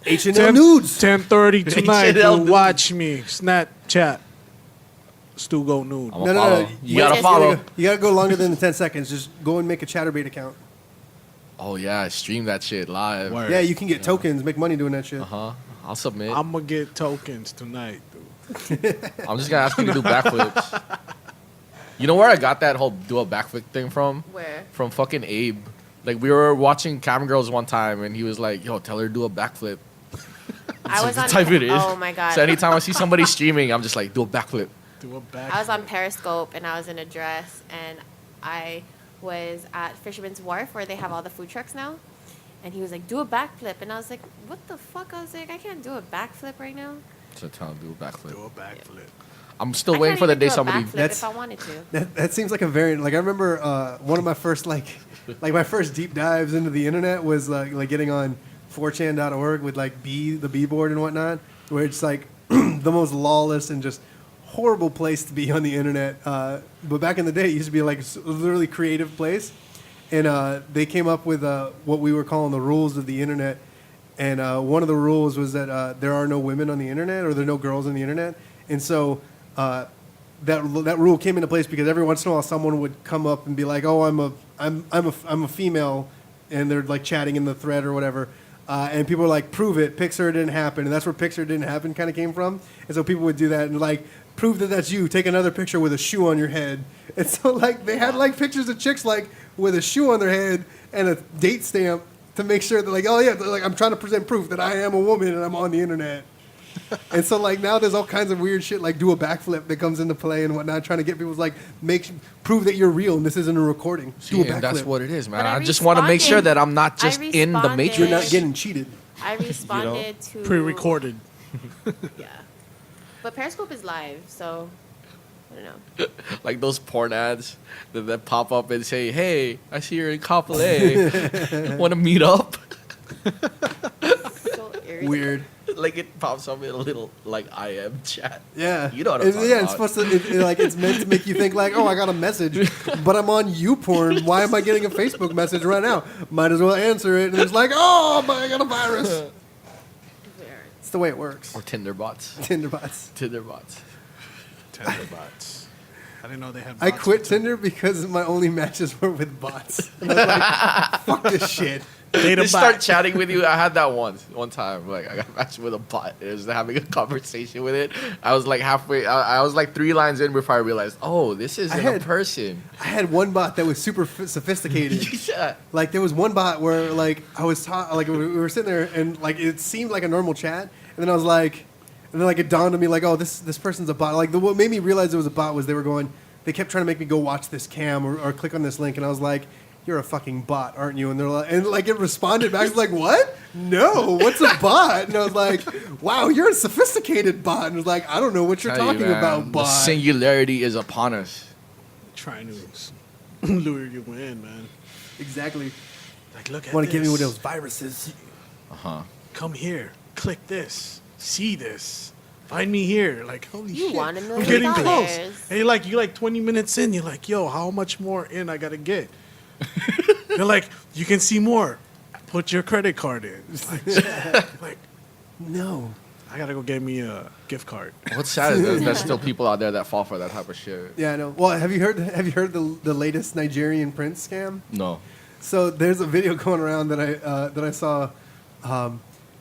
HNL nudes. 10:30 tonight. HNL Dude, watch me. Snapchat. Stu go nude. I'm gonna follow. You gotta Wait, follow. You gotta go longer than the 10 seconds. Just go and make a ChatterBait account. Oh yeah, stream that shit live. Word. Yeah, you can get tokens, make money doing that shit. Uh huh. I'll submit. I'm gonna get tokens tonight, dude. I'm just gonna ask you to do backflips. You know where I got that whole do a backflip thing from? Where? From fucking Abe. Like we were watching Cabin Girls one time, and he was like, "Yo, tell her to do a backflip." I was on. Type it in. Oh my god. So anytime I see somebody streaming, I'm just like, "Do a backflip." Do a back. I was on Periscope and I was in a dress and I was at Fisherman's Wharf where they have all the food trucks now. And he was like, do a backflip. And I was like, what the fuck? I was like, I can't do a backflip right now. So tell him to do a backflip. Do a backflip. I'm still I waiting can't for the even day do a somebody. backflip if I wanted to. That seems like a very like I remember one of my first like my first deep dives into the internet was like getting on 4chan.org with like the B board and whatnot, where it's like the most lawless and just horrible place to be on the internet. But back in the day, it used to be like a literally creative place, and they came up with what we were calling the rules of the internet. And one of the rules was that there are no women on the internet, or there are no girls on the internet, and so. That rule came into place because every once in a while someone would come up and be like, "Oh, I'm a female," and they're like chatting in the thread or whatever, and people are like, "Prove it, Pixar didn't happen," and that's where Pixar didn't happen kind of came from, and so people would do that and like prove that that's you. Take another picture with a shoe on your head, and so like they had like pictures of chicks like with a shoe on their head and a date stamp to make sure that like, oh yeah, like I'm trying to present proof that I am a woman and I'm on the internet. And so, like, now there's all kinds of weird shit, like do a backflip that comes into play and whatnot, trying to get people to, like, prove that you're real and this isn't a recording. Do a See, and that's backflip. what it is, man. But I I just want to make sure responded. that I'm not I just in the responded. matrix. You're not getting cheated. I responded to Pre-recorded. Yeah, but Periscope is live, so I don't know. Like those porn ads that pop up and say, "Hey, I see you're in couple A. Want to meet up?" So irritating. Weird. Like it pops up in a little like IM chat. Yeah. You know what I'm talking Yeah, it's about. supposed to, like, it's meant to make you think, like, oh, I got a message, but I'm on YouPorn. Why am I getting a Facebook message right now? Might as well answer it. And it's like, oh, I got a virus. Weird. It's the way it works. Or Tinder bots. Tinder bots. Tinder bots. Tinder bots. I didn't know they had. I bots quit for Tinder because my only matches were with bots. And I was like, fuck this shit. Data They start bot. chatting with you. I had that one time. Like I got matched with a bot. It was having a conversation with it. I was like halfway. I was like 3 lines in before I realized, oh, this isn't a person. I had one bot that was super sophisticated. Yeah. Like there was one bot where like I was like we were sitting there and like it seemed like a normal chat, and then I was like, and then like it dawned on me like, oh, this person's a bot. Like what made me realize it was a bot was they kept trying to make me go watch this cam or click on this link, and I was like, you're a fucking bot, aren't you? And they're like, and like it responded back, I was like, what? No, what's a bot? And I was like, wow, you're a sophisticated bot. And it was like, I don't know what you're Tell you, talking man, about, the bot. singularity is upon us. Trying to lure you in, man. Exactly. Like, look at Want this. to give me one of those viruses? Come here. Click this. See this. Find me here. Like, holy You shit. want $1 I'm million getting close. dollars. And you're like 20 minutes in. You're like, yo, how much more in I gotta get? They're like, you can see more. Put your credit card in. Like, No. I gotta go get me a gift card. What's sad is there's still people out there that fall for that type of shit. Yeah, I know. Well, have you heard the latest Nigerian prince scam? No. So there's a video going around that I saw.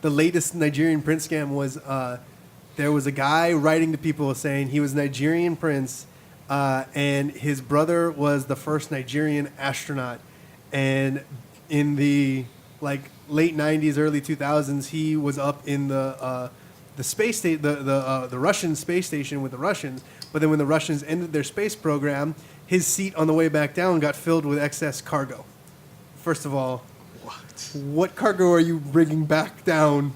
The latest Nigerian prince scam was there was a guy writing to people saying he was Nigerian prince, and his brother was the first Nigerian astronaut, and in the like late '90s, early 2000s, he was up in the space station, the Russian space station with the Russians. But then when the Russians ended their space program, his seat on the way back down got filled with excess cargo. First of all, What? what cargo are you bringing back down?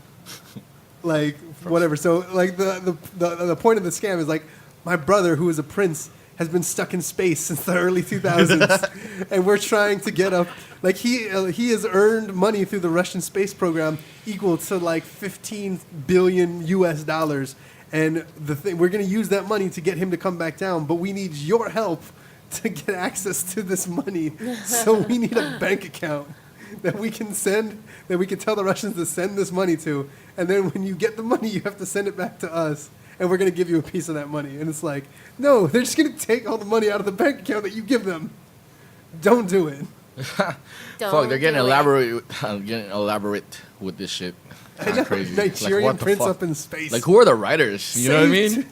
Like, whatever. So, like, the point of the scam is, like, my brother, who is a prince, has been stuck in space since the early 2000s. And we're trying to get up. Like, he has earned money through the Russian space program equal to, like, 15 billion US dollars. And we're going to use that money to get him to come back down. But we need your help to get access to this money. So we need a bank account that we can send, that we can tell the Russians to send this money to. And then when you get the money, you have to send it back to us. And we're going to give you a piece of that money. And it's like, no, they're just going to take all the money out of the bank account that you give them. Don't do it. Fuck, Don't they're getting do it. elaborate with this shit. Kinda crazy. Nigerian what the prince fuck? up in space. Like, who are the writers? You know what I mean?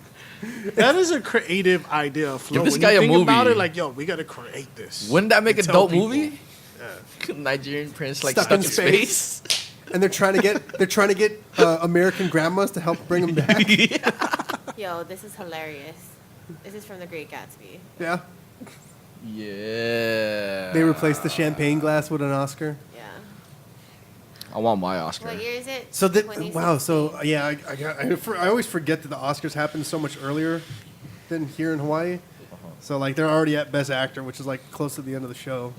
That is a creative idea, Flo. Give this When guy you a think about movie. it, like, yo, we got to create this. Wouldn't that make a And tell dope people. movie? Nigerian prince like Stuck in space. And they're trying to get American grandmas to help bring them back. Yo, this is hilarious. This is from The Great Gatsby. Yeah. Yeah. They replaced the champagne glass with an Oscar. Yeah. I want my Oscar. What year is it? So that 2016. wow. So yeah, I always forget that the Oscars happen so much earlier than here in Hawaii. So like they're already at Best Actor, which is like close to the end of the show.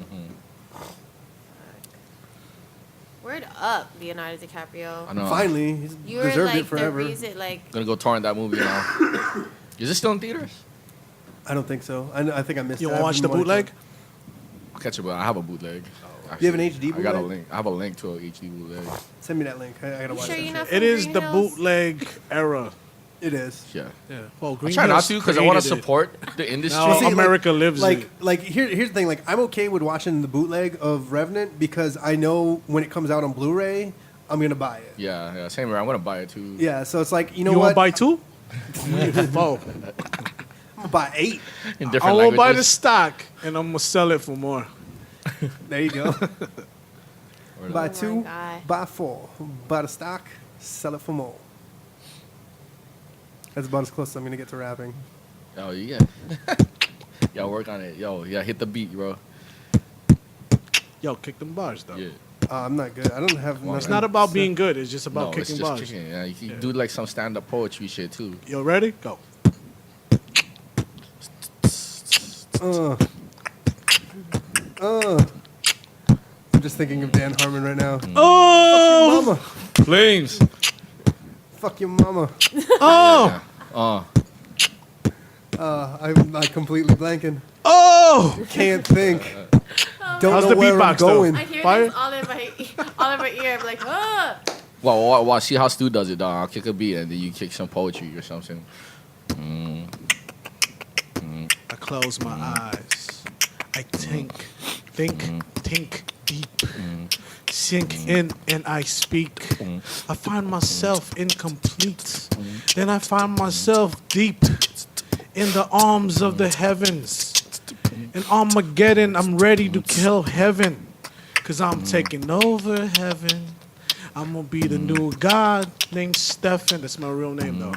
Word up, Leonardo DiCaprio. I know. Finally, he's You were deserved like it forever. the reason, like, Gonna go torrent that movie now. Is it still in theaters? I don't think so. I think I missed. You it. want to watch the bootleg? I'll catch it, but I have a bootleg. You have an HD I got a bootleg? link. I have a link to a HD bootleg. Send me that link. I gotta you watch sure that. you're not shit. It from is Green the Hills? bootleg era. It is. Yeah. Yeah. Well, I Green try not Hills to because I want to created it. support the industry. No, See, like- America lives like it. like here's the thing. Like I'm okay with watching the bootleg of Revenant because I know when it comes out on Blu-ray, I'm gonna buy it. Yeah, same here. I'm gonna buy it too. Yeah. So it's like you know You want what? to buy two? Four. I'm gonna buy 8. In I different won't buy the languages. stock, and I'm gonna sell it for more. There you go. Or Buy my 2, God. buy 4, buy the stock, sell it for more. That's about as close as I'm gonna get to rapping. Oh yeah. Yo, work on it. Yo, yeah, hit the beat, bro. Yo, kick them bars though. Yeah. I'm not good. I don't have. Well, It's nothing not about to- being good. It's just about No, it's kicking just bars. kicking. Yeah, you can Yeah. do like some stand-up poetry shit too. Yo, ready? Go. Uh. I'm just thinking of Dan Harmon right now. Oh! Mama, Flames. fuck your mama. Oh! I'm like completely blanking. Oh! Can't think. Don't How's know the where I'm beatbox, though? going. I hear Fire? this all in my ear. I'm like, ah. Well, see how Stu does it, dog. I'll kick a beat and then you kick some poetry or something. I close my eyes. I think deep. Sink in and I speak. I find myself incomplete. Then I find myself deep in the arms of the heavens. In Armageddon, I'm ready to kill heaven. Cause I'm taking over heaven. I'm gonna be the new God named Stephen. That's my real name though.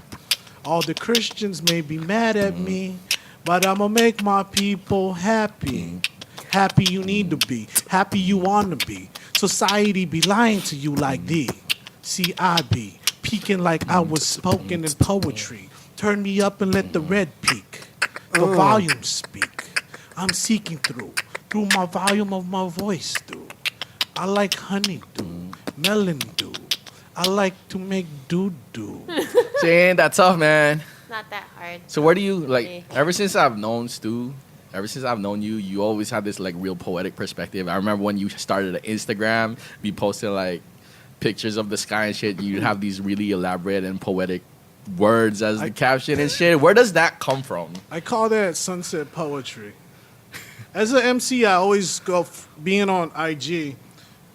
All the Christians may be mad at me, but I'm gonna make my people happy. Happy you need to be, happy you want to be. Society be lying to you like thee. See, I be peeking like I was spoken in poetry. Turn me up and let the red peak. The volume speak. I'm seeking through my volume of my voice through. I like honeydew, melon dew. I like to make doo-doo. See, ain't that tough, man. Not that hard. So where do you like? Me. Ever since I've known Stu, ever since I've known you, you always have this like real poetic perspective. I remember when you started an Instagram, you posted like pictures of the sky and shit. You'd have these really elaborate and poetic words as the caption and shit. Where does that come from? I call that sunset poetry. As an MC, I always go being on IG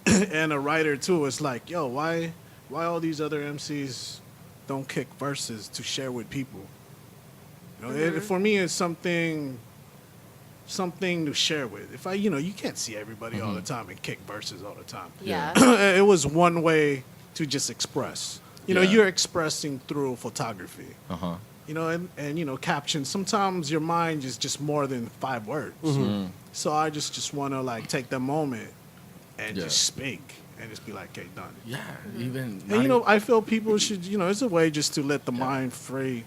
and a writer too. It's like, yo, why all these other MCs don't kick verses to share with people? You know, for me, it's something to share with. If you can't see everybody all the time and kick verses all the time. Yeah. It was one way to just express. Yeah. You're expressing through photography. Uh-huh. And captions. Sometimes your mind is just more than 5 words. So I just want to like take the moment and Yeah. just speak and just be like, okay, done. Yeah, even And I feel people should, it's a way just to let the mind free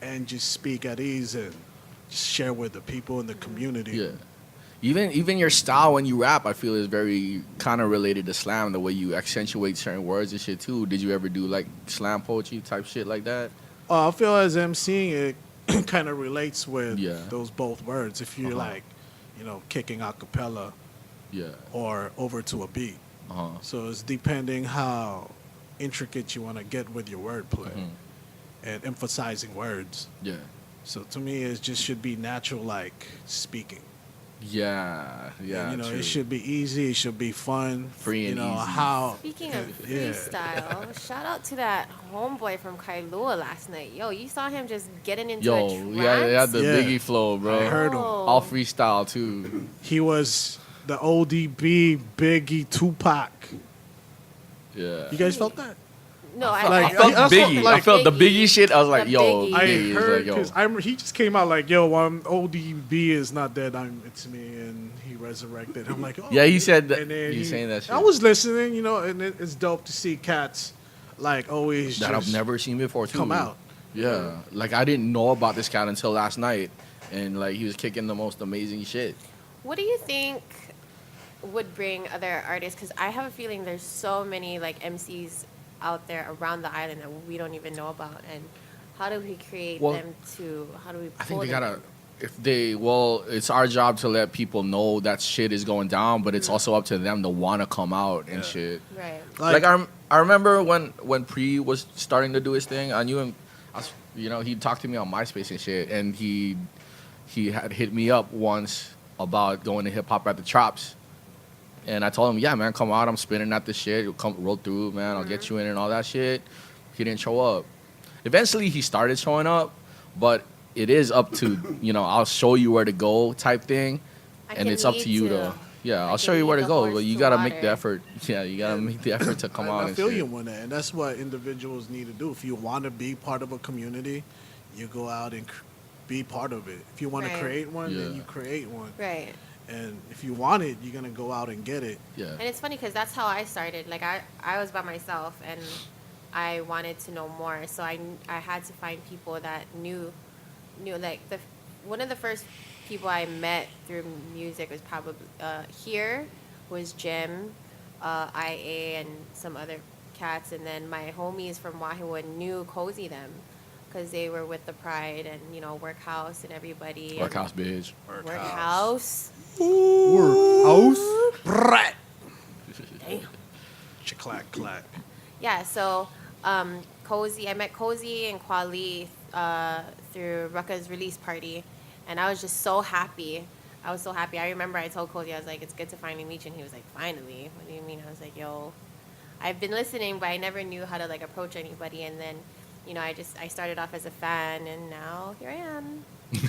and just speak at ease and just share with the people in the community. yeah. Even your style when you rap, I feel is very kind of related to slam. The way you accentuate certain words and shit too. Did you ever do like slam poetry type shit like that? I feel as emceeing it kind of relates with Yeah. those both words. If you're Uh-huh. like, kicking a cappella Yeah. or over to a beat. Uh-huh. So it's depending how intricate you want to get with your wordplay Mhm. and emphasizing words. Yeah. So to me, it just should be natural, like speaking. Yeah. Yeah. And, true. it should be easy. It should be fun. Free and easy. How? Speaking of Yeah. freestyle, shout out to that homeboy from Kailua last night. Yo, you saw him just getting into Yo, a trance? yeah, the Yeah. Biggie flow, bro. I heard him. All freestyle too. He was the ODB, Biggie, Tupac. Yeah. You guys felt that? No, Like, I I felt that's what- Biggie. I like- felt the Biggie shit. I was like, The yo, Biggie. I Biggie is heard like, yo. because he just came out like, yo, ODB is not dead. It's me, and he resurrected. I'm like, oh. Yeah, he said that. And then He's saying that shit. I was listening, and it's dope to see cats like always that I've just never seen before too. come out. Yeah, like I didn't know about this cat until last night, and like he was kicking the most amazing shit. What do you think would bring other artists? Because I have a feeling there's so many like MCs out there around the island that we don't even know about. And how do we create Well, them to? How do we? I think pull they them gotta. in? If they, it's our job to let people know that shit is going down, but it's also up to them to want to come out and shit. Right. Like I remember when Pre was starting to do his thing. I knew him. He talked to me on MySpace and shit, and he had hit me up once about going to hip hop at the Chops, and I told him, yeah, man, come out. I'm spinning at this shit. You'll come roll through, man. I'll get you in and all that shit. He didn't show up. Eventually, he started showing up, but it is up to I'll show you where to go type thing, I and can it's up lead to you to. Yeah, I I'll show can you where lead to the go, horse but you to gotta make water. the effort. Yeah, you gotta make the effort to come out I and feel shit. you on that, and that's what individuals need to do. If you want to be part of a community, you go out and be part of it. If you want Right. to create one, then Yeah. you create one. Right. And if you want it, you're gonna go out and get it. Yeah. And it's funny because that's how I started. Like I was by myself and I wanted to know more, so I had to find people that knew like one of the first people I met through music was probably here was Jim, IA, and some other cats, and then my homies from Wahoo knew Cozy them because they were with the Pride and Workhouse and everybody. Workhouse bitch. Workhouse. Workhouse. Brat. Damn. Clack clack. Yeah, so Cozy, I met Cozy and Kwali through Rucka's release party, and I was just so happy. I was so happy. I remember I told Cozy, I was like, it's good to finally meet you, and he was like, finally? What do you mean? I was like, yo, I've been listening, but I never knew how to like approach anybody, and then, I started off as a fan, and now here I am.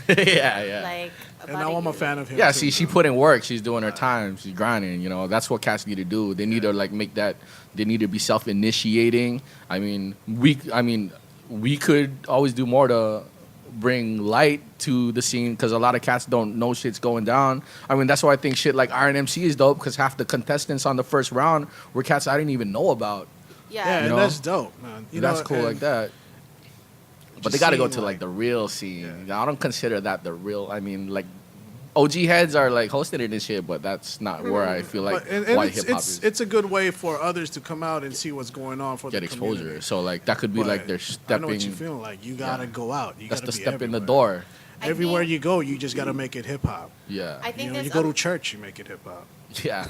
yeah. Like, And now I'm a fan of him. Yeah, too. see, she put in work. She's doing her time. She's grinding. That's what cats need to do. They need to like make that. They need to be self-initiating. I mean, we could always do more to bring light to the scene because a lot of cats don't know shit's going down. I mean, that's why I think shit like RNMC is dope because half the contestants on the first round were cats I didn't even know about. Yeah, Yeah. and know? that's dope, man. That's cool and like that. But they just got to go seeing, to like like- the real scene. I don't consider that the real. I mean, like OG heads are like hosting it and shit, but that's not where I feel like But, and why it's, hip hop it's is. it's a good way for others to come out and see what's going on for Get the exposure. community. So like that could be like But they're I know what stepping. you feel like. You gotta go out. You That's gotta the be step in the everywhere. door. I Everywhere think- you go, you just gotta make it hip hop. Yeah. I think You there's go a- to church, you make it hip hop. Yeah.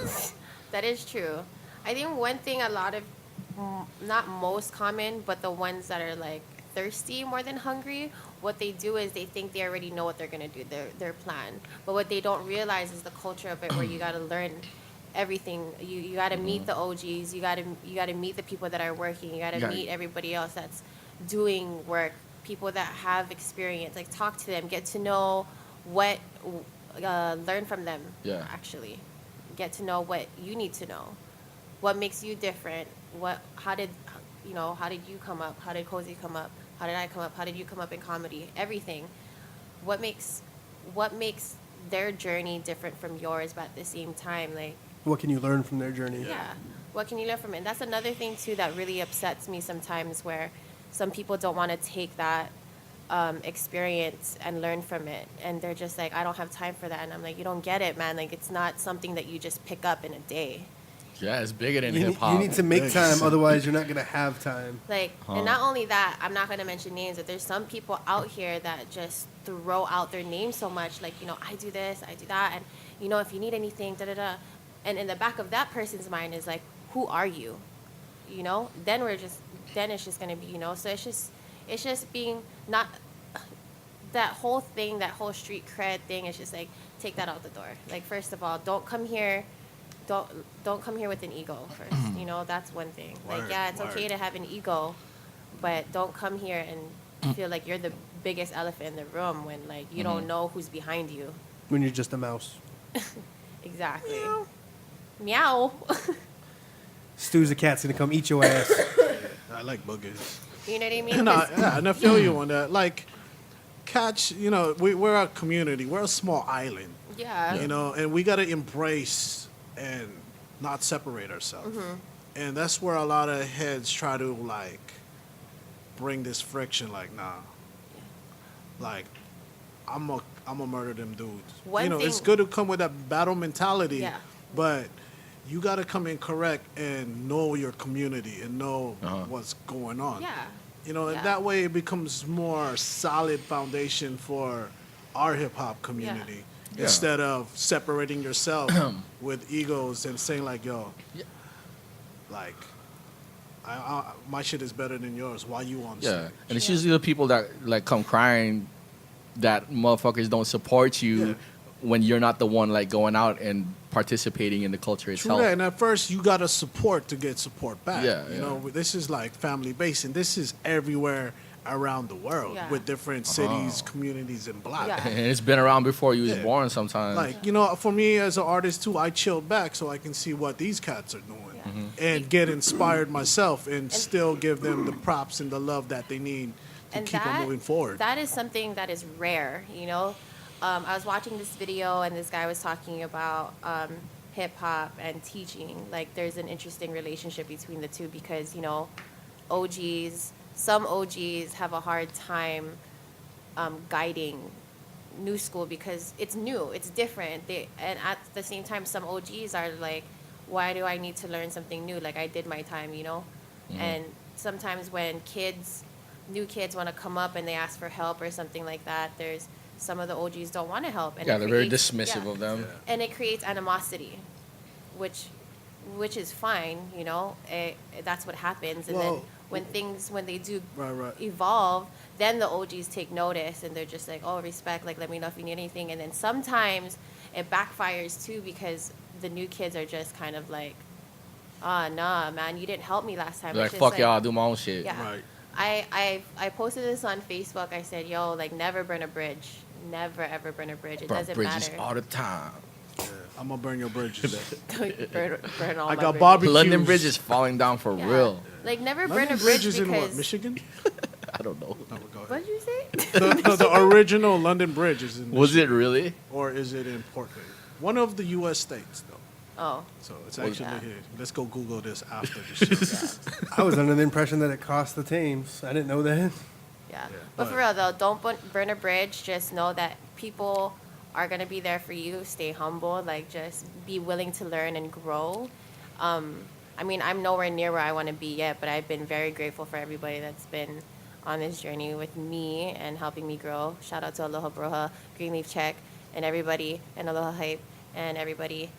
That is true. I think one thing a lot of, not most common, but the ones that are like thirsty more than hungry, what they do is they think they already know what they're gonna do, their plan. But what they don't realize is the culture of it, where you gotta learn everything. You gotta meet the OGs. You gotta meet the people that are working. You gotta Yeah. meet everybody else that's doing work. People that have experience. Like talk to them. Get to know what. Learn from them. Yeah. Actually, get to know what you need to know. What makes you different? How did you come up? How did Cozy come up? How did I come up? How did you come up in comedy? Everything. What makes their journey different from yours, but at the same time, like what can you learn from their journey? Yeah. What can you learn from it? And that's another thing too that really upsets me sometimes, where some people don't want to take that experience and learn from it, and they're just like, I don't have time for that. And I'm like, you don't get it, man. Like, it's not something that you just pick up in a day. Yeah, it's bigger than You, hip hop. you need to make Big. time, otherwise you're not gonna have time. Like, and not only that, I'm not going to mention names, but there's some people out here that just throw out their name so much, like, you know, I do this, I do that, and, you know, if you need anything, da-da-da. And in the back of that person's mind is like, who are you? You know? Then it's just going to be, you know, so it's just being not, that whole thing, that whole street cred thing is just like, take that out the door. Like, first of all, don't come here with an ego first. You know, that's one thing. Like, Word, yeah, it's okay word. to have an ego, but don't come here and feel like you're the biggest elephant in the room when, like, you don't know who's behind you. When you're just a mouse. Exactly. Meow. Stu's a cat's gonna come eat your ass. I like boogers. You know what I mean? No, 'Cause- yeah, and I feel you on that. Like, catch, you know, we're a community. We're a small island, yeah. you know, and we got to embrace and not separate ourselves. And that's where a lot of heads try to, like, bring this friction, like, nah. Like, I'm gonna murder them dudes. One you know, it's thing- good to come with that battle mentality, Yeah. but you got to come in correct and know your community and know what's going on. Yeah. You know, and Yeah. that way it becomes more solid foundation for our hip hop community Yeah. instead of separating yourself with egos and saying like, yo, Yeah. like, my shit is better than yours. Why you on Yeah, stage? and it's usually the people that like come crying that motherfuckers don't support you Yeah. when you're not the one like going out and participating in the culture True itself. that. And at first, you got to support to get support back. Yeah, You yeah. know, this is like family based, and this is everywhere around the world Yeah. with different cities, communities, and blocks. Yeah. And it's been around before you was Yeah. born sometimes. Like, you know, for me as an artist too, I chill back so I can see what these cats are doing Yeah. and get inspired myself and still give them the props and the love that they need to keep them moving forward. That is something that is rare, you know. I was watching this video and this guy was talking about hip hop and teaching. Like, there's an interesting relationship between the two because, you know, some OGs have a hard time guiding new school because it's new, it's different. And at the same time, some OGs are like, why do I need to learn something new? Like, I did my time, you know? And sometimes when new kids want to come up and they ask for help or something like that, there's some of the OGs don't want to help. And yeah, it they're very creates- dismissive yeah. of them. And it creates animosity, which is fine, you know? That's what happens. And Well, then when they do Right. evolve, then the OGs take notice and they're just like, oh, respect, like, let me know if you need anything. And then sometimes it backfires too because the new kids are just kind of like, nah, man, you didn't help me last time. They're It's like, just fuck y'all, I'll do my own shit. Yeah. Right. I posted this on Facebook. I said, yo, like, never burn a bridge. Never, ever burn a bridge. It Burn doesn't bridges matter. all the time. Yeah, I'm going to burn your bridges. burn all I my got bridges. barbecues. London Bridge is falling down for Yeah. real. Like, never burn London a bridge Bridge is in because... what, Michigan? I don't know. No, go ahead. What did you say? The original London Bridge is in Was Michigan. it really? Or is it in Portland? One of the U.S. states, though. Oh, So it's Was- actually Yeah. here. Let's go Google this after the show. I was under the impression that it cost the Thames. I didn't know that. yeah. Yeah. But for real, though, don't burn a bridge. Just know that people are going to be there for you. Stay humble. Like, just be willing to learn and grow. I mean, I'm nowhere near where I want to be yet, but I've been very grateful for everybody that's been on this journey with me and helping me grow. Shout out to Aloha Broha, Greenleaf Check, and everybody, and Aloha Hype, and everybody,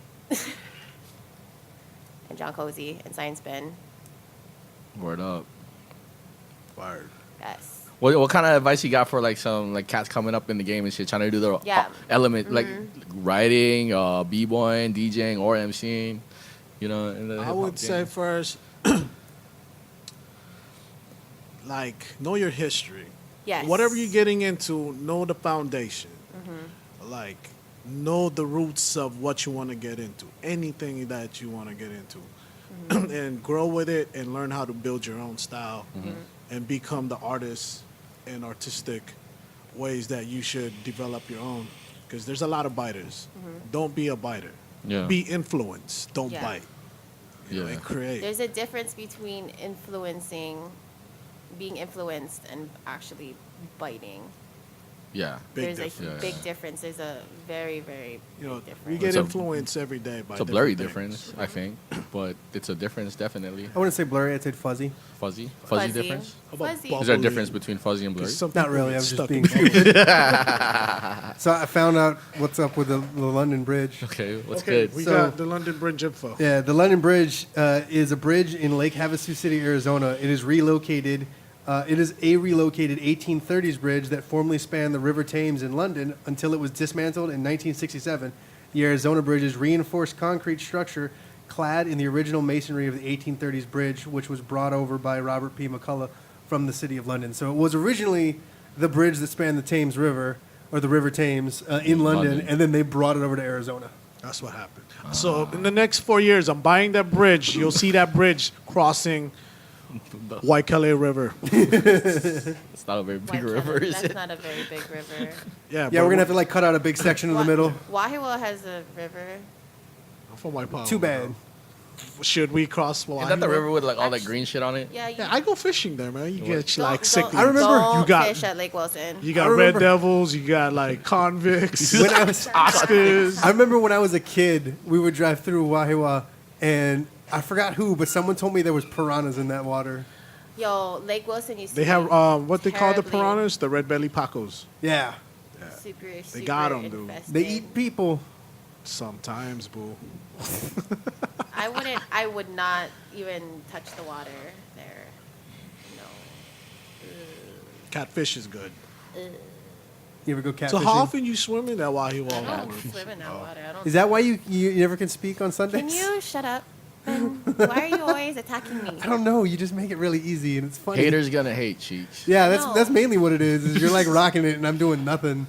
and John Cozy, and Science Ben. Word up. Word. Yes. What kind of advice you got for like some like cats coming up in the game and shit, trying to do their Yeah. element like writing, b-boying, DJing, or MCing? You know, in the I hip-hop would say game? first, like, know your history. Yes. Whatever you're getting into, know the foundation. Like, know the roots of what you want to get into. Anything that you want to get into. And grow with it and learn how to build your own style and become the artist and artistic ways that you should develop your own. Because there's a lot of biters. Don't be a biter. Yeah. Be influenced. Don't Yeah. bite. You know, Yeah. and create. There's a difference between being influenced, and actually biting. Yeah. Big There's difference. a big difference. There's a very, very You know, big we difference. get It's a- influenced every day by It's a blurry different difference, things. I think, but it's a difference definitely. I wouldn't say blurry. I'd say fuzzy. Fuzzy Fuzzy. difference. How about Fuzzy. Is there a bubbly? difference between fuzzy and blurry? 'Cause some Not people really. get I was just stuck being in stupid. So I found out what's up with the London Bridge. Okay, what's Okay, good? we So- got the London Bridge info. Yeah, the London Bridge is a bridge in Lake Havasu City, Arizona. It is relocated. It is a relocated 1830s bridge that formerly spanned the River Thames in London until it was dismantled in 1967. The Arizona Bridge is reinforced concrete structure clad in the original masonry of the 1830s bridge, which was brought over by Robert P. McCullough from the City of London. So it was originally the bridge that spanned the Thames River, or the River Thames, in London, London. and then they brought it over to Arizona. That's what happened. So in the next 4 years, I'm buying that bridge. You'll see that bridge crossing Waikele River. It's not a very big Waikele, river, is That's it? not a very big river. Yeah, Yeah, we're gonna have to like cut out a big section in the middle. Wahiwa has a river. I'm from Waipahu. Too bad. Should we cross Is that the Wahiwa? river with like all that Actu- green shit on it? Yeah, you Yeah, I go fishing there, man. You get don't- like don't- sick. I remember don't you got fish at Lake Wilson. you I got remember- red devils. You got like convicts, When I was, Oscars. I remember when I was a kid, we would drive through Wahiwa, and I forgot who, but someone told me there was piranhas in that water. Yo, Lake Wilson used to They be have what they call the terribly- piranhas, the red belly pacos. Yeah, super got 'em, dude. infested. they eat people. Sometimes, boo. I would not even touch the water there. No. Catfish is good. You ever go catfishing? So how often you swim in that Wahiwa I water? don't swim in that water. I don't. Is that why you never can speak on Sundays? Can you shut up? Ben? Why are you always attacking me? I don't know. You just make it really easy, and it's funny. Haters gonna hate, Cheeks. Yeah, No. that's mainly what it is. Is you're like rocking it, and I'm doing nothing,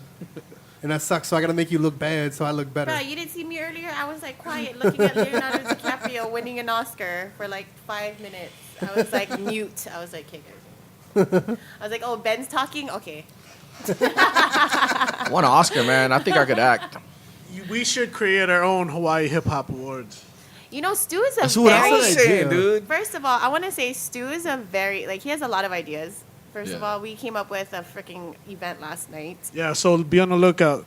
and that sucks. So I gotta make you look bad, so I look better. Bruh, you didn't see me earlier? I was like quiet looking at Leonardo DiCaprio winning an Oscar for like 5 minutes. I was like mute. I was like, okay, guys. I was like, oh, Ben's talking? Okay. I won an Oscar, man. I think I could act. We should create our own Hawaii Hip Hop Awards. You know, Stu is a That's what very... I'm saying, dude. First of all, I want to say Stu is a very... Like, he has a lot of ideas. First of Yeah. all, we came up with a freaking event last night. Yeah, so be on the lookout.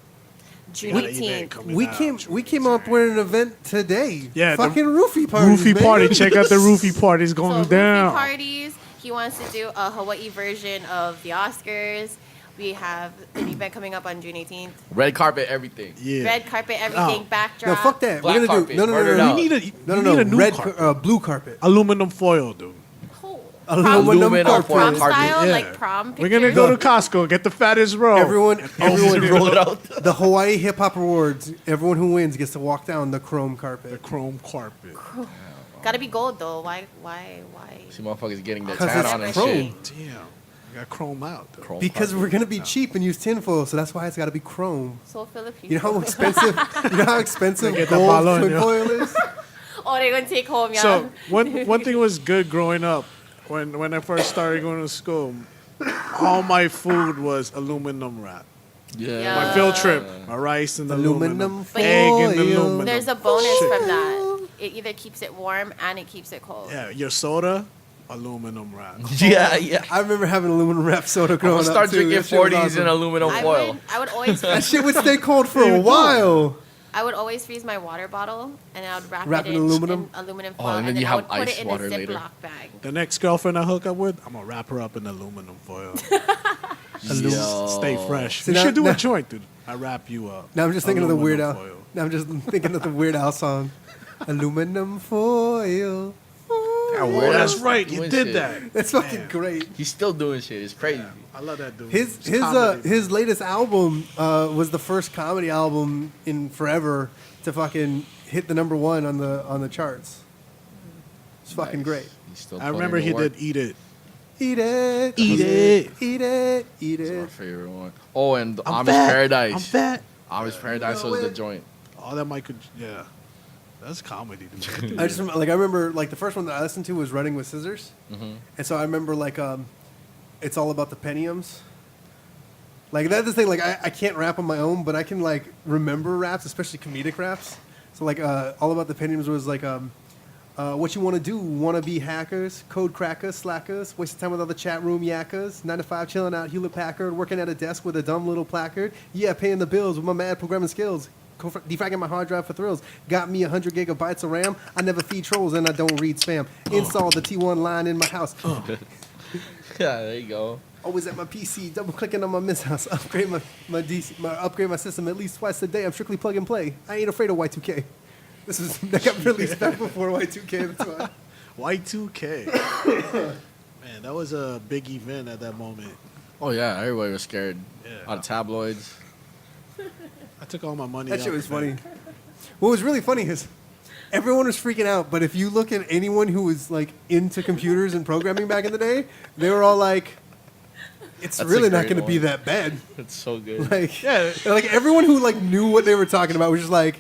June Got an event 18th. coming We out. came up with an event today. Yeah, the fucking roofie party. Roofie party. Check out the roofie party. It's going So down. roofie parties. He wants to do a Hawaii version of the Oscars. We have an event coming up on June 18th. Red carpet, everything. Yeah. Red carpet, everything, Oh. backdrop. No, fuck that. Black We're gonna carpet, do murdered no. out. We need a No, we no, need a no. new Red, carpet. blue carpet. Aluminum foil, dude. Cool. Aluminum Aluminum carpet. foil Prom carpet. style, Yeah. like prom We're gonna pictures. go to Costco, get the fattest roll. Everyone, Roll it out. the Hawaii Hip Hop Awards. Everyone who wins gets to walk down the chrome the carpet. chrome carpet. Gotta be gold though. Why? See motherfuckers getting their 'Cause tan it's on and chrome. shit. Damn, you got chrome out. Dude. Chrome Because carpet. we're gonna be cheap and use tinfoil, so that's why it's got to be chrome. So Filipino. You know how expensive? You know how expensive Get that gold balon, yo. tinfoil is? Oh, they're gonna take home, yeah. So one thing was good growing up when I first started going to school. All my food was aluminum wrap. Yeah. My field trip, my rice and Aluminum aluminum, foil. egg and aluminum. There's a bonus from that. It either keeps it warm and it keeps it cold. Yeah, your soda, aluminum wrap. Yeah, yeah. I remember having aluminum wrap soda I'm growing gonna up start too. drinking That shit was 40s awesome. in aluminum foil. I would always That shit would stay cold for a while. I would always freeze my water bottle and I would wrap Wrap it it in in aluminum? aluminum Oh, foil, and then and you then I have would put ice it in a water Ziploc later. bag. The next girlfriend I hook up with, I'm gonna wrap her up in aluminum foil. Yo. Stay fresh. See, We now- should do now- a joint, dude. I wrap you up. Now I'm just thinking of the Weird Aluminum Al. foil. Now I'm just thinking of the Weird Al song. Aluminum foil. Oh, that's right. You Doing did shit. that. That's fucking great. He's still doing shit. It's crazy. I love that dude. His It's his comedy. his latest album was the first comedy album in forever to fucking hit the number one on the charts. It's fucking Nice. great. He's still I remember putting he in the work. did Eat It. Eat it, Eat it. eat it, eat That's my it. favorite one. Oh, and the I'm Amish fat. Paradise. I'm fat. Amish Paradise was the joint. All that Michael, yeah. That's comedy, dude. I just remember, I remember like the first one that I listened to was Running with Scissors, and so I remember like it's all about the Pentiums. Like that's the thing. Like I can't rap on my own, but I can like remember raps, especially comedic raps. So like all about the Pentiums was like what you want to do? Want to be hackers, code crackers, slackers, wasting time with other chat room yackers, 9 to 5 chilling out Hewlett Packard, working at a desk with a dumb little placard. Yeah, paying the bills with my mad programming skills. Defragging my hard drive for thrills. Got me 100 gigabytes of RAM. I never feed trolls and I don't read spam. Install the T1 line in my house. Yeah, there you go. Always at my PC, double clicking on my Miss House. Upgrade upgrade my system at least twice a day. I'm strictly plug and play. I ain't afraid of Y2K. That got released back before Y2K. That's why. Y2K. Man, that was a big event at that moment. Oh yeah, everybody was scared. Yeah. Out of tabloids. I took all my money. That out shit was the bank. funny. What was really funny is everyone was freaking out, but if you look at anyone who was like into computers and programming back in the day, they were all like, "It's That's really a not great going to be one. that bad." It's so good. Like, yeah, like everyone who like knew what they were talking about was just like,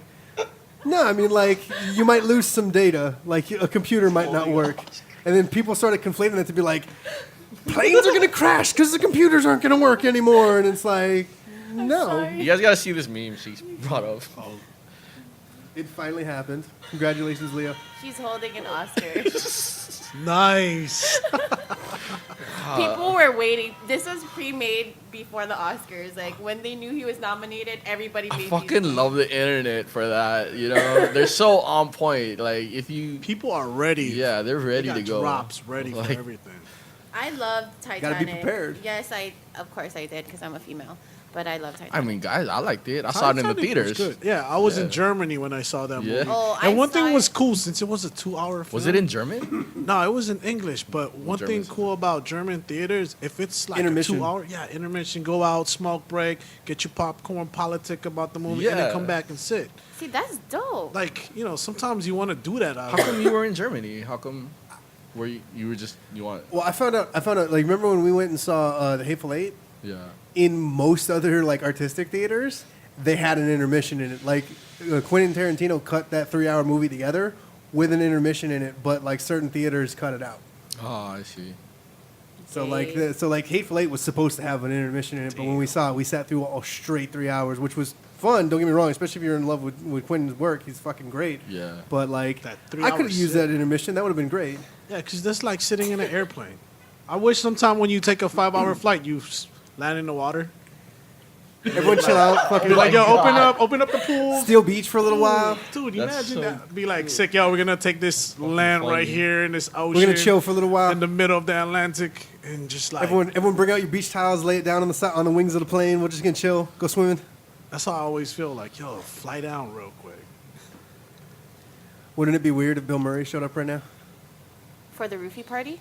"No, I mean like you might lose some data, like a computer might not work," and then people started conflating it to be like, "Planes are going to crash because the computers aren't going to work anymore," and it's like, no. You guys gotta see this meme she brought up. It finally happened. Congratulations, Leo. She's holding an Oscar. Nice. People were waiting. This was pre-made before the Oscars. Like when they knew he was nominated, everybody I made fucking these- love the internet for that. You know, they're so on point. Like if you, People are ready. yeah, they're They ready got to go. drops ready for Like, everything. I loved Titanic. Gotta be prepared. Yes, of course I did because I'm a female. But I love Titanic. I mean, guys, I liked it. I saw it in the Titanic was theaters. good. Yeah, I was Yeah. in Germany when I saw that Yeah. movie. Oh, and I one saw thing was it- cool since it was a 2-hour film. Was it in German? No, it was in English. But one thing German's- cool about German theaters, if it's like Intermission. a 2-hour, yeah, intermission, go out, smoke break, get your popcorn, politic about the movie, and Yeah. then come back and sit. See, that's dope. Like, sometimes you want to do that. How come you were in Germany? How come? Were you were just you want? Well, I found out. Like, remember when we went and saw The Hateful Eight? Yeah. In most other like artistic theaters, they had an intermission in it. Like Quentin Tarantino cut that 3-hour movie together with an intermission in it, but like certain theaters cut it out. Oh, I see. So like Hateful Eight was supposed to have an intermission in it, but when we saw it, we sat through all straight 3 hours, which was fun. Don't get me wrong, especially if you're in love with Quentin's work. He's fucking great. Yeah. But like, That I 3 hour could have used sit. that intermission. That would have been great. Yeah, because that's like sitting in an airplane. I wish sometime when you take a 5-hour flight, you land in the water. Everyone chill out. Fucking Be like, yo, God. open up the pool. Steel Beach for a little while. Dude, That's imagine so that. Be like, sick, yo, we're going to take this land funny. right here in this ocean. We're gonna chill for a little while. in the middle of the Atlantic and just like, Everyone, bring out your beach towels, lay it down on the side, on the wings of the plane. We're just gonna chill, go swimming. that's how I always feel like, yo, fly down real quick. Wouldn't it be weird if Bill Murray showed up right now? For the roofie party?